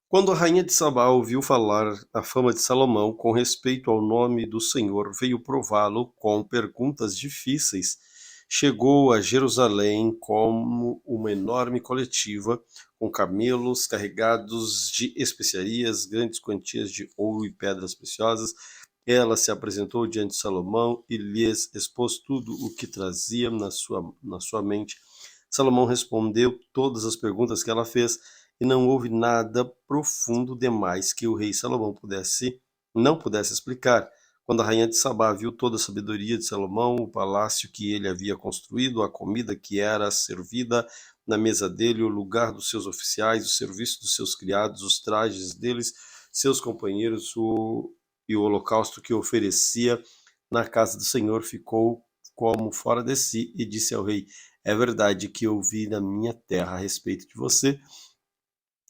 Quando a rainha de Sabá ouviu falar a fama de Salomão com respeito ao nome do Senhor, veio prová-lo com perguntas difíceis. Chegou a Jerusalém como uma enorme coletiva, com camelos carregados de especiarias, grandes quantias de ouro e pedras preciosas. Ela se apresentou diante de Salomão e lhes expôs tudo o que trazia na sua mente. Salomão respondeu todas as perguntas que ela fez, e não houve nada profundo demais que o rei Salomão não pudesse explicar. Quando a rainha de Sabá viu toda a sabedoria de Salomão, o palácio que ele havia construído, a comida que era servida na mesa dele, o lugar dos seus oficiais, o serviço dos seus criados, os trajes deles, seus companheiros e o holocausto que oferecia na casa do Senhor, ficou como fora de si e disse ao rei: é verdade que ouvi na minha terra a respeito de você,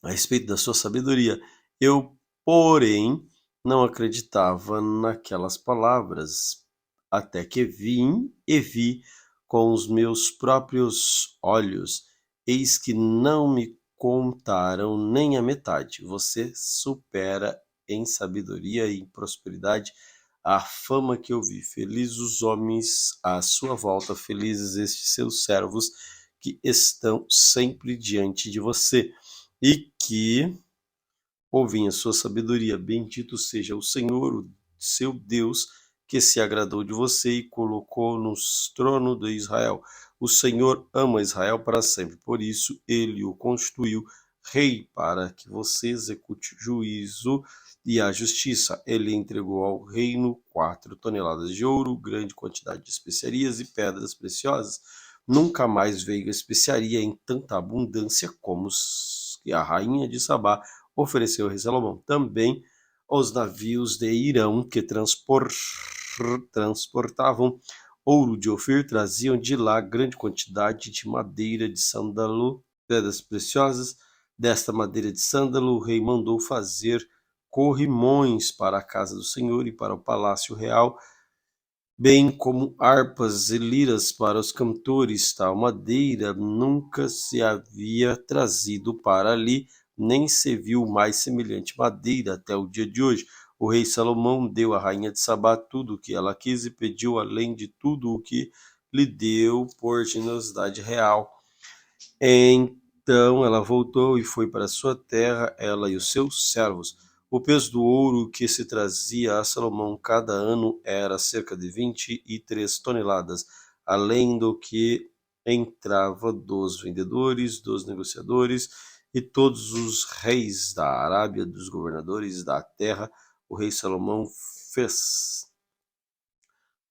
a respeito da sua sabedoria. Eu, porém, não acreditava naquelas palavras, até que vim e vi com os meus próprios olhos. Eis que não me contaram nem a metade. Você supera em sabedoria e em prosperidade a fama que eu vi. Felizes os homens à sua volta, felizes estes seus servos que estão sempre diante de você e que ouvem a sua sabedoria. Bendito seja o Senhor, o seu Deus, que se agradou de você e colocou no trono de Israel. O Senhor ama Israel para sempre, por isso ele o constituiu rei para que você execute o juízo e a justiça. Ele entregou ao reino 4 toneladas de ouro, grande quantidade de especiarias e pedras preciosas. Nunca mais veio especiaria em tanta abundância como que a rainha de Sabá ofereceu ao rei Salomão. Também os navios de Irão que transportavam ouro de Ofir traziam de lá grande quantidade de madeira de sândalo, pedras preciosas. Desta madeira de sândalo, o rei mandou fazer corrimões para a casa do Senhor e para o palácio real, bem como harpas e liras para os cantores. Tal madeira nunca se havia trazido para ali, nem se viu mais semelhante madeira até o dia de hoje. O rei Salomão deu à rainha de Sabá tudo o que ela quis e pediu além de tudo o que lhe deu por generosidade real. Então ela voltou e foi para sua terra, ela e os seus servos. O peso do ouro que se trazia a Salomão cada ano era cerca de 23 toneladas, além do que entrava dos vendedores, dos negociadores e todos os reis da Arábia, dos governadores da terra. O rei Salomão fez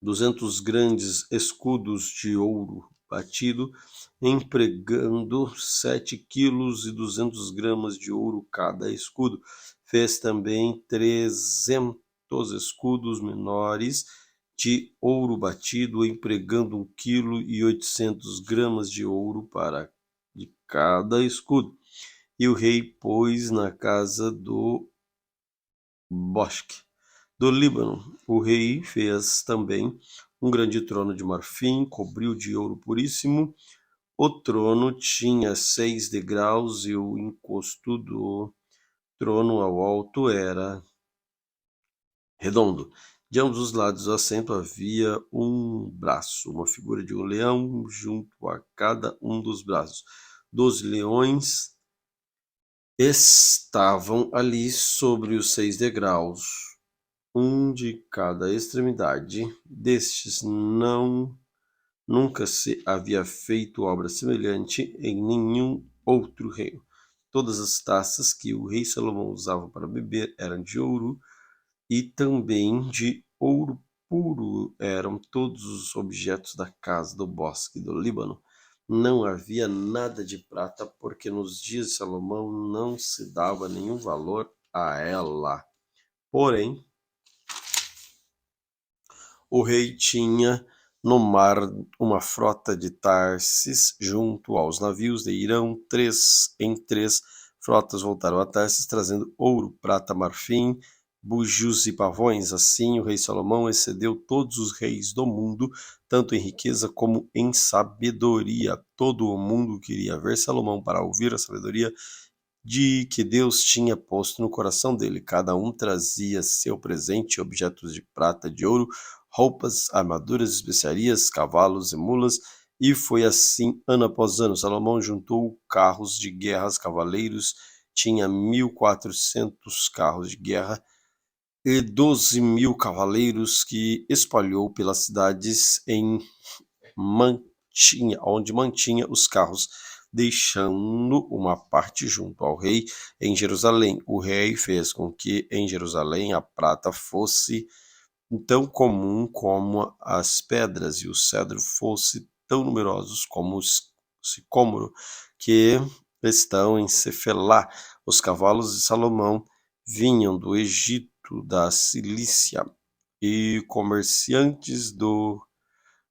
200 grandes escudos de ouro batido, empregando 7,2 quilos de ouro cada escudo. Fez também 300 escudos menores de ouro batido, empregando 1,8 kg de ouro para de cada escudo. E o rei pôs na casa do bosque do Líbano. O rei fez também um grande trono de marfim, cobriu de ouro puríssimo. O trono tinha 6 degraus e o encosto do trono ao alto era redondo. De ambos os lados do assento havia um braço, uma figura de um leão junto a cada um dos braços. 12 leões estavam ali sobre os 6 degraus, um de cada extremidade. Destes nunca se havia feito obra semelhante em nenhum outro reino. Todas as taças que o rei Salomão usava para beber eram de ouro, e também de ouro puro eram todos os objetos da casa do bosque do Líbano. Não havia nada de prata, porque nos dias de Salomão não se dava nenhum valor a ela. Porém, o rei tinha no mar uma frota de Tarsis junto aos navios de Irão. 3 frotas voltaram a Tarsis, trazendo ouro, prata, marfim, búzios e pavões. Assim, o rei Salomão excedeu todos os reis do mundo, tanto em riqueza como em sabedoria. Todo o mundo queria ver Salomão para ouvir a sabedoria de que Deus tinha posto no coração dele. Cada um trazia seu presente, objetos de prata, de ouro, roupas, armaduras, especiarias, cavalos e mulas, e foi assim ano após ano. Salomão juntou carros de guerra, cavaleiros, tinha 1.400 carros de guerra e 12.000 cavaleiros que espalhou pelas cidades onde mantinha os carros, deixando uma parte junto ao rei em Jerusalém. O rei fez com que em Jerusalém a prata fosse tão comum como as pedras, e o cedro fosse tão numerosos como os sicômoro, que estão em Cefelá. Os cavalos de Salomão vinham do Egito, da Cilícia, e comerciantes do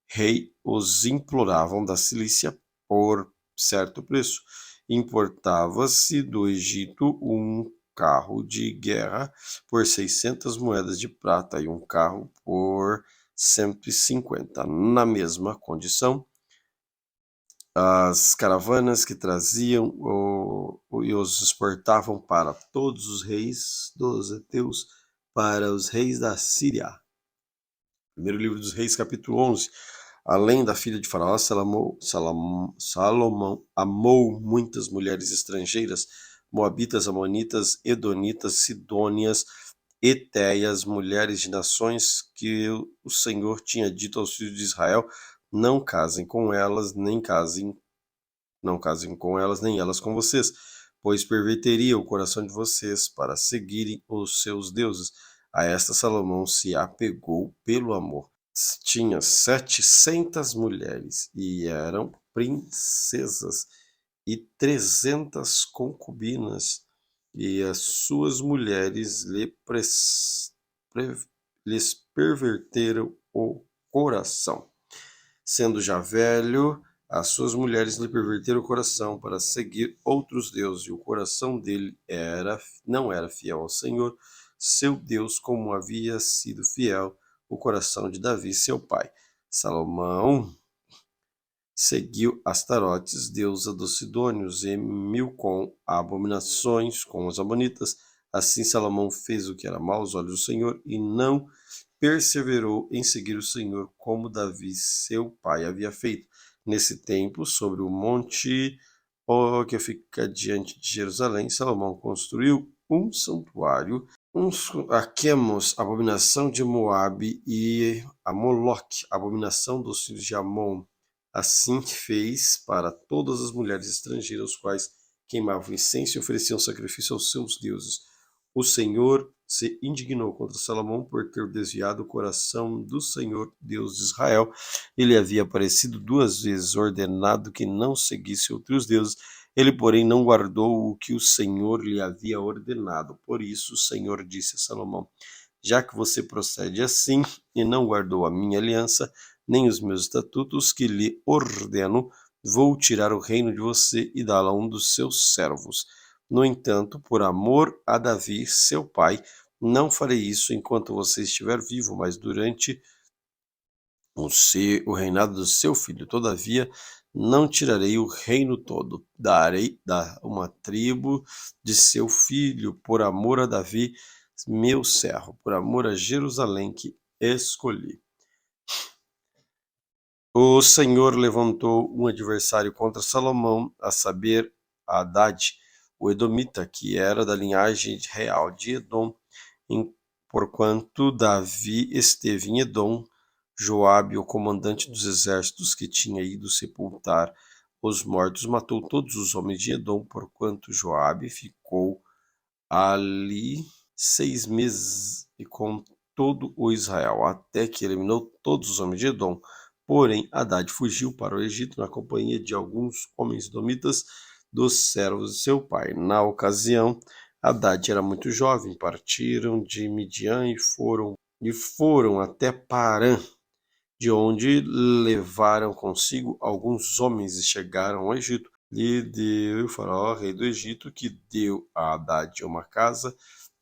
rei os imploravam da Cilícia por certo preço. Importava-se do Egito um carro de guerra por 600 moedas de prata e um carro por 150. Na mesma condição, as caravanas que traziam e os exportavam para todos os reis dos heteus, para os reis da Síria. Primeiro livro dos Reis, capítulo 11. Além da filha de Faraó, Salomão amou muitas mulheres estrangeiras, moabitas, amonitas, edonitas, sidônias, etéias, mulheres de nações que o Senhor tinha dito aos filhos de Israel: não casem com elas, não casem com elas, nem elas com vocês, pois perverteria o coração de vocês para seguirem os seus deuses. A esta Salomão se apegou pelo amor. Tinha 700 mulheres e eram princesas, e 300 concubinas, e as suas mulheres lhes perverteram o coração. Sendo já velho, as suas mulheres lhe perverteram o coração para seguir outros deuses, e o coração dele não era fiel ao Senhor, seu Deus, como havia sido fiel o coração de Davi, seu pai. Salomão seguiu Astarotes, deusa dos sidônios, e Milcom, abominações com os amonitas. Assim Salomão fez o que era mau aos olhos do Senhor, e não perseverou em seguir o Senhor, como Davi, seu pai, havia feito. Nesse tempo, sobre o monte que fica diante de Jerusalém, Salomão construiu um santuário a Quemos, abominação de Moabe, e a Moloque, abominação dos filhos de Amon. Assim fez para todas as mulheres estrangeiras, os quais queimavam incenso e ofereciam sacrifício aos seus deuses. O Senhor se indignou contra Salomão por ter desviado o coração do Senhor, Deus de Israel. Ele havia aparecido 2 vezes, ordenado que não seguisse outros deuses. Ele, porém, não guardou o que o Senhor lhe havia ordenado. Por isso, o Senhor disse a Salomão: já que você procede assim e não guardou a minha aliança, nem os meus estatutos que lhe ordeno, vou tirar o reino de você e dá-lo a um dos seus servos. No entanto, por amor a Davi, seu pai, não farei isso enquanto você estiver vivo, mas durante o reinado do seu filho. Todavia, não tirarei o reino todo, darei uma tribo de seu filho, por amor a Davi, meu servo, por amor a Jerusalém que escolhi. O Senhor levantou um adversário contra Salomão, a saber, Hadade, o edomita, que era da linhagem real de Edom. Porquanto Davi esteve em Edom, Joabe, o comandante dos exércitos que tinha ido sepultar os mortos, matou todos os homens de Edom, porquanto Joabe ficou ali 6 meses e com todo o Israel, até que eliminou todos os homens de Edom. Porém, Hadad fugiu para o Egito na companhia de alguns homens edomitas dos servos de seu pai. Na ocasião, Hadad era muito jovem, partiram de Midian e foram até Parã, de onde levaram consigo alguns homens e chegaram ao Egito. Lhe deu o faraó, rei do Egito, que deu a Hadad uma casa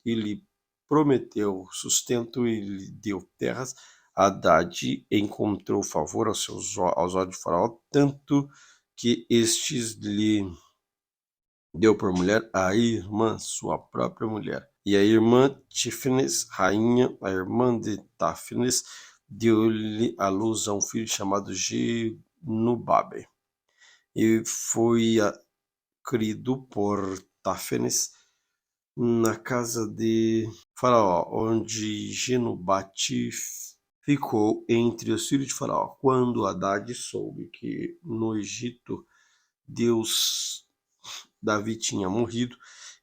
e lhe prometeu sustento e lhe deu terras. Hadad encontrou favor aos olhos de faraó, tanto que estes lhe deu por mulher a irmã, sua própria mulher. E a irmã Tífenes, rainha, a irmã de Táfenes, deu-lhe à luz a um filho chamado Genubabe. E foi criado por Táfenes na casa de Faraó, onde Genubate ficou entre os filhos de Faraó. Quando Hadad soube que no Egito Davi tinha morrido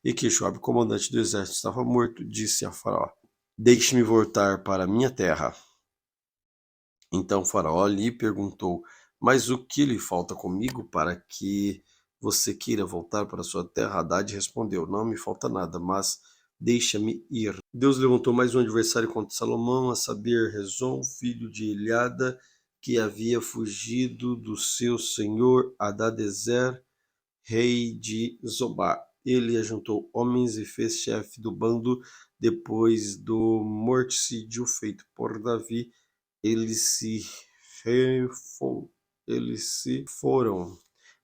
e que Joabe, comandante do exército, estava morto, disse a Faraó: Deixe-me voltar para minha terra. Então Faraó lhe perguntou: Mas o que lhe falta comigo para que você queira voltar para sua terra? Hadad respondeu: Não me falta nada, mas deixa-me ir. Deus levantou mais um adversário contra Salomão, a saber, Rezon, filho de Eliada, que havia fugido do seu senhor Hadadezer, rei de Zobá. Ele ajuntou homens e fez chefe do bando. Depois do morticídio feito por Davi, eles se foram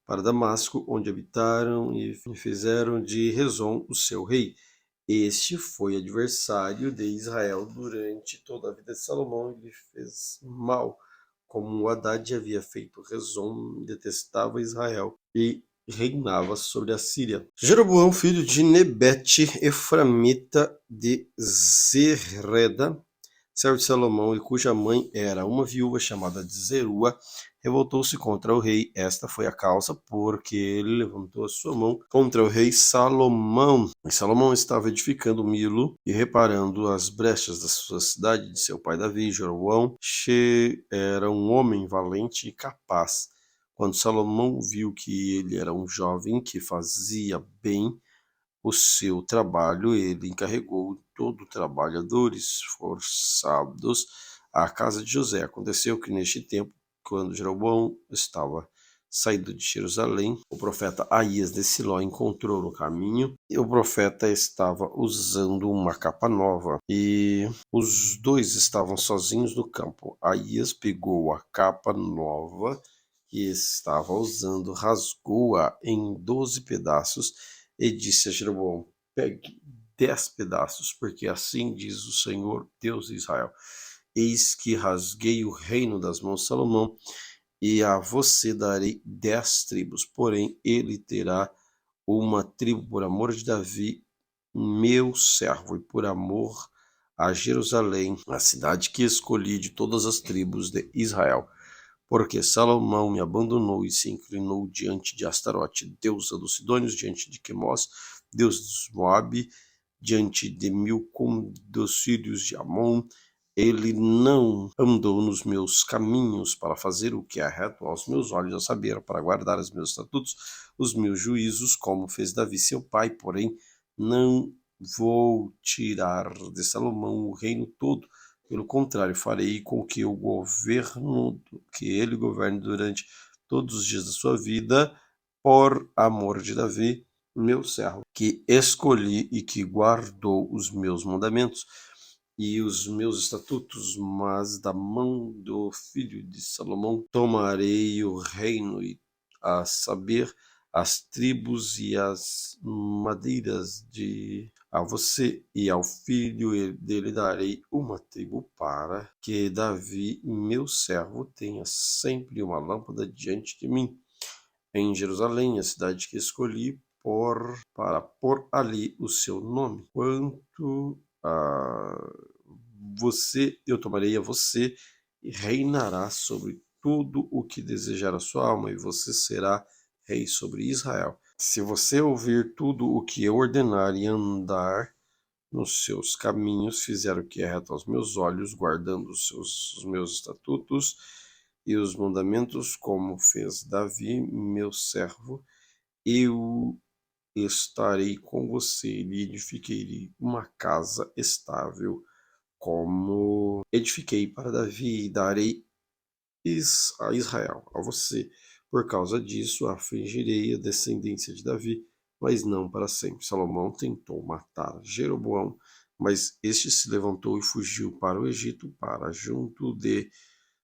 para Damasco, onde habitaram e fizeram de Rezon o seu rei. Este foi adversário de Israel durante toda a vida de Salomão e lhe fez mal, como Hadad havia feito. Rezon detestava Israel e reinava sobre a Síria. Jeroboão, filho de Nebete, eframita de Zereda, servo de Salomão, e cuja mãe era uma viúva chamada de Zerua, revoltou-se contra o rei. Esta foi a causa porque ele levantou a sua mão contra o rei Salomão. E Salomão estava edificando Milo e reparando as brechas da sua cidade de seu pai Davi. Jeroboão era um homem valente e capaz. Quando Salomão viu que ele era um jovem que fazia bem o seu trabalho, ele encarregou todo trabalhadores forçados à casa de José. Aconteceu que neste tempo, quando Jeroboão estava saído de Jerusalém, o profeta Aías de Siló encontrou no caminho, e o profeta estava usando uma capa nova, e os dois estavam sozinhos no campo. Aías pegou a capa nova que estava usando, rasgou-a em 12 pedaços e disse a Jeroboão: Pegue 10 pedaços, porque assim diz o Senhor, Deus de Israel: Eis que rasguei o reino das mãos de Salomão, e a você darei 10 tribos, porém ele terá uma tribo por amor de Davi, meu servo, e por amor a Jerusalém, a cidade que escolhi de todas as tribos de Israel. Porque Salomão me abandonou e se inclinou diante de Astarote, deusa dos Sidônios, diante de Quemós, deus dos Moabe, diante de Milcom, dos filhos de Amon. Ele não andou nos meus caminhos para fazer o que é reto aos meus olhos, a saber, para guardar os meus estatutos, os meus juízos, como fez Davi seu pai. Porém, não vou tirar de Salomão o reino todo. Pelo contrário, farei com que ele governe durante todos os dias da sua vida, por amor de Davi, meu servo, que escolhi e que guardou os meus mandamentos e os meus estatutos. Mas da mão do filho de Salomão tomarei o reino, a saber, as tribos e as madeiras a você e ao filho dele darei uma tribo, para que Davi, meu servo, tenha sempre uma lâmpada diante de mim em Jerusalém, a cidade que escolhi para pôr ali o seu nome. Quanto a você, eu tomarei a você e reinará sobre tudo o que desejar a sua alma, e você será rei sobre Israel. Se você ouvir tudo o que eu ordenar e andar nos seus caminhos, fizer o que é reto aos meus olhos, guardando os meus estatutos e os mandamentos, como fez Davi, meu servo, eu estarei com você e lhe edificarei uma casa estável, como edifiquei para Davi, e darei a Israel, a você. Por causa disso, afligirei a descendência de Davi, mas não para sempre. Salomão tentou matar Jeroboão, mas este se levantou e fugiu para o Egito, para junto de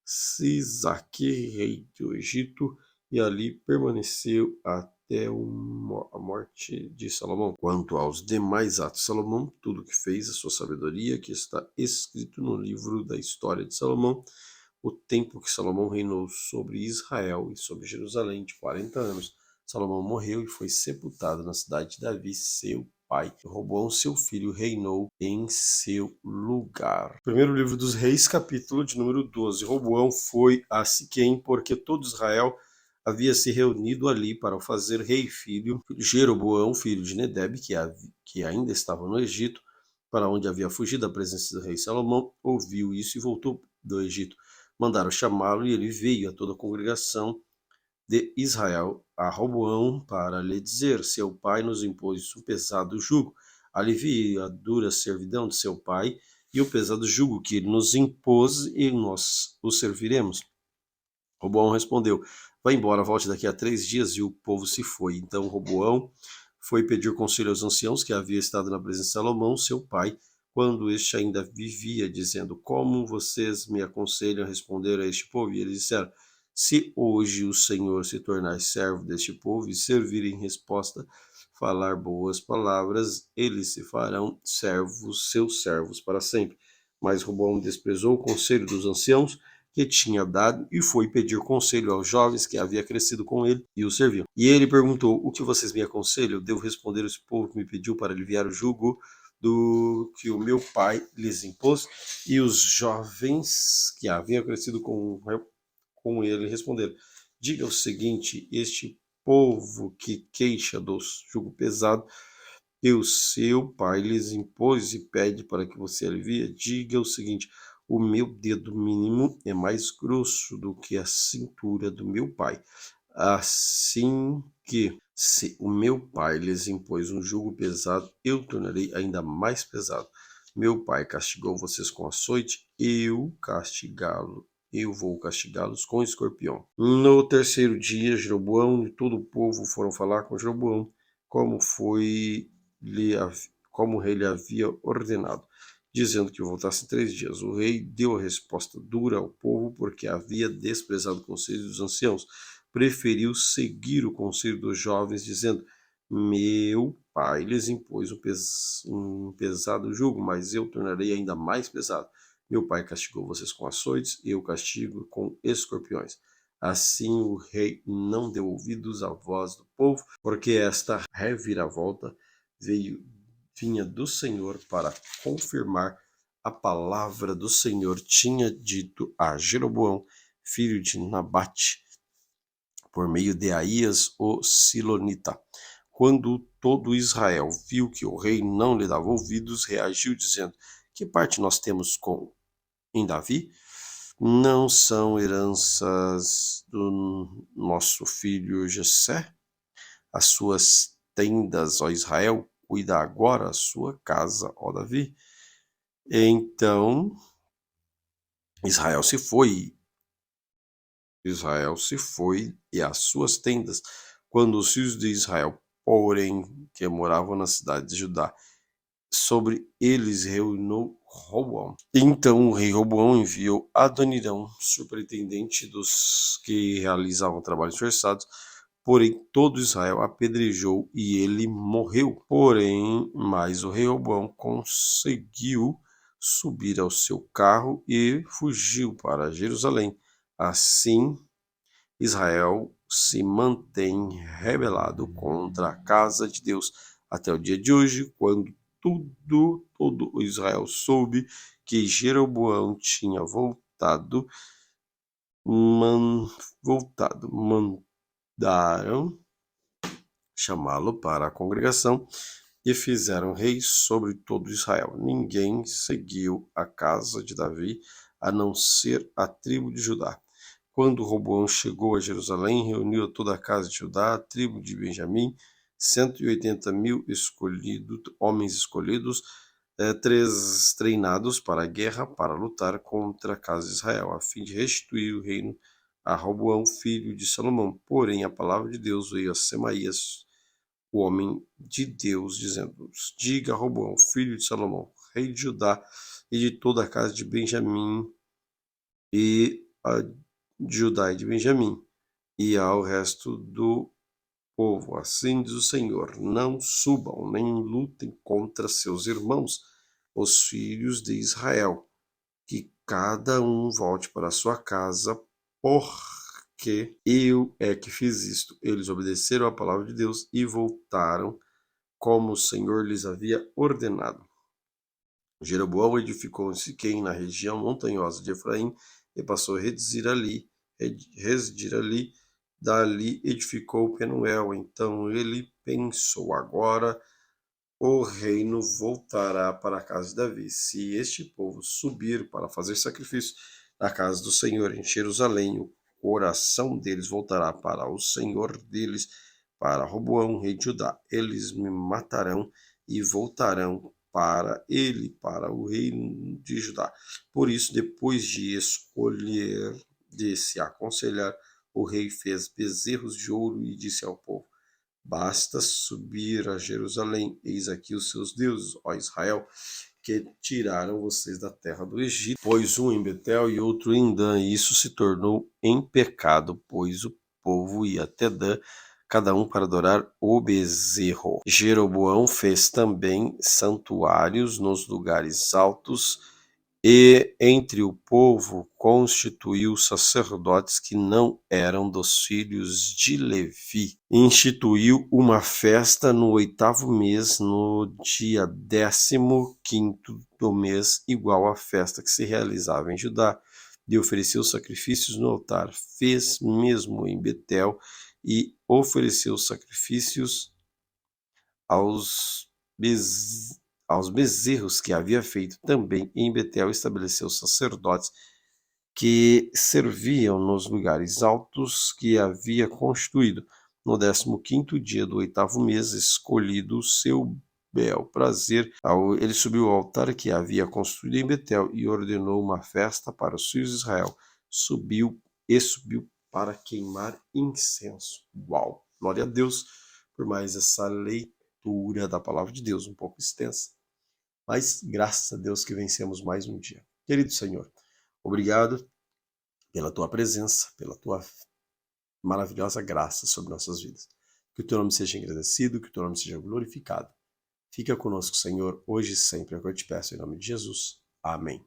Sisaque, rei do Egito, e ali permaneceu até a morte de Salomão. Quanto aos demais atos de Salomão, tudo que fez, a sua sabedoria, que está escrito no livro da história de Salomão, o tempo que Salomão reinou sobre Israel e sobre Jerusalém, de 40 anos. Salomão morreu e foi sepultado na cidade de Davi, seu pai. Roboão, seu filho, reinou em seu lugar. Primeiro livro dos Reis, capítulo de número 12. Roboão foi a Siquém, porque todo Israel havia se reunido ali para o fazer rei. Filho Jeroboão, filho de Nedebe, que ainda estava no Egito, para onde havia fugido da presença do rei Salomão, ouviu isso e voltou do Egito. Mandaram chamá-lo e ele veio a toda a congregação de Israel a Roboão para lhe dizer: seu pai nos impôs um pesado jugo, alivie a dura servidão de seu pai e o pesado jugo que ele nos impôs, e nós o serviremos. Roboão respondeu: vá embora, volte daqui a 3 dias. E o povo se foi. Então Roboão foi pedir conselho aos anciãos que havia estado na presença de Salomão, seu pai, quando este ainda vivia, dizendo: como vocês me aconselham a responder a este povo? E eles disseram: se hoje o Senhor se tornar servo deste povo e servir em resposta, falar boas palavras, eles se farão servos, seus servos para sempre. Mas Roboão desprezou o conselho dos anciãos que tinha dado e foi pedir conselho aos jovens que havia crescido com ele e o serviam. E ele perguntou: o que vocês me aconselham? Devo responder: esse povo que me pediu para aliviar o jugo do que o meu pai lhes impôs? E os jovens que haviam crescido com ele responderam: diga o seguinte: este povo que queixa do jugo pesado que o seu pai lhes impôs e pede para que você alivie, diga o seguinte: o meu dedo mínimo é mais grosso do que a cintura do meu pai. Assim que, se o meu pai lhes impôs um jugo pesado, eu tornarei ainda mais pesado. Meu pai castigou vocês com açoite, eu vou castigá-los com escorpião. No terceiro dia, Jeroboão e todo o povo foram falar com Jeroboão, como o rei lhe havia ordenado, dizendo que voltasse em 3 dias. O rei deu a resposta dura ao povo, porque havia desprezado o conselho dos anciãos. Preferiu seguir o conselho dos jovens, dizendo: meu pai lhes impôs um pesado jugo, mas eu tornarei ainda mais pesado. Meu pai castigou vocês com açoites, eu castigo com escorpiões. Assim o rei não deu ouvidos à voz do povo, porque esta reviravolta vinha do Senhor para confirmar a palavra do Senhor tinha dito a Jeroboão, filho de Nabate, por meio de Aías, o Silonita. Quando todo Israel viu que o rei não lhe dava ouvidos, reagiu dizendo: que parte nós temos em Davi? Não são heranças do nosso filho Jessé? As suas tendas, ó Israel, cuida agora a sua casa, ó Davi. Então Israel se foi, e as suas tendas, quando os filhos de Israel, porém, que moravam na cidade de Judá, sobre eles reinou Roboão. Então o rei Roboão enviou Adonirão, superintendente dos que realizavam trabalhos forçados, porém todo Israel apedrejou e ele morreu. Porém, mais o rei Roboão conseguiu subir ao seu carro e fugiu para Jerusalém. Assim, Israel se mantém rebelado contra a casa de Deus até o dia de hoje, quando todo Israel soube que Jeroboão tinha voltado, mandaram chamá-lo para a congregação e fizeram rei sobre todo Israel. Ninguém seguiu a casa de Davi, a não ser a tribo de Judá. Quando Roboão chegou a Jerusalém, reuniu toda a casa de Judá, a tribo de Benjamim, 180.000 homens escolhidos, treinados para a guerra, para lutar contra a casa de Israel, a fim de restituir o reino a Roboão, filho de Salomão. Porém, a palavra de Deus veio a Semaías, o homem de Deus, dizendo: diga a Roboão, filho de Salomão, rei de Judá, e de toda a casa de Benjamim, e a de Judá e de Benjamim, e ao resto do povo: assim diz o Senhor, não subam nem lutem contra seus irmãos, os filhos de Israel, que cada um volte para sua casa, porque eu é que fiz isto. Eles obedeceram à palavra de Deus e voltaram como o Senhor lhes havia ordenado. Jeroboão edificou em Siquém, na região montanhosa de Efraim, e passou a residir ali. Dali edificou Penuel. Então ele pensou: agora o reino voltará para a casa de Davi. Se este povo subir para fazer sacrifício na casa do Senhor em Jerusalém, o coração deles voltará para o Senhor deles, para Roboão, rei de Judá. Eles me matarão e voltarão para ele, para o reino de Judá. Por isso, depois de se aconselhar, o rei fez bezerros de ouro e disse ao povo: basta subir a Jerusalém, eis aqui os seus deuses, ó Israel, que tiraram vocês da terra do Egito, pois um em Betel e outro em Dan, e isso se tornou em pecado, pois o povo ia até Dan, cada um para adorar o bezerro. Jeroboão fez também santuários nos lugares altos, e entre o povo constituiu sacerdotes que não eram dos filhos de Levi. Instituiu uma festa no 8º mês, no dia 15º do mês, igual à festa que se realizava em Judá, e ofereceu sacrifícios no altar. Fez mesmo em Betel e ofereceu sacrifícios aos bezerros que havia feito. Também em Betel estabeleceu sacerdotes que serviam nos lugares altos que havia constituído. No 15º dia do 8º mês, escolhido o seu bel prazer, ele subiu ao altar que havia construído em Betel e ordenou uma festa para os filhos de Israel. Subiu para queimar incenso. Uau! Glória a Deus por mais essa leitura da palavra de Deus, um pouco extensa, mas graças a Deus que vencemos mais um dia. Querido Senhor, obrigado pela tua presença, pela tua maravilhosa graça sobre nossas vidas. Que o teu nome seja engrandecido, que o teu nome seja glorificado. Fica conosco, Senhor, hoje e sempre, é o que eu te peço, em nome de Jesus. Amém.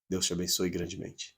Deus te abençoe grandemente.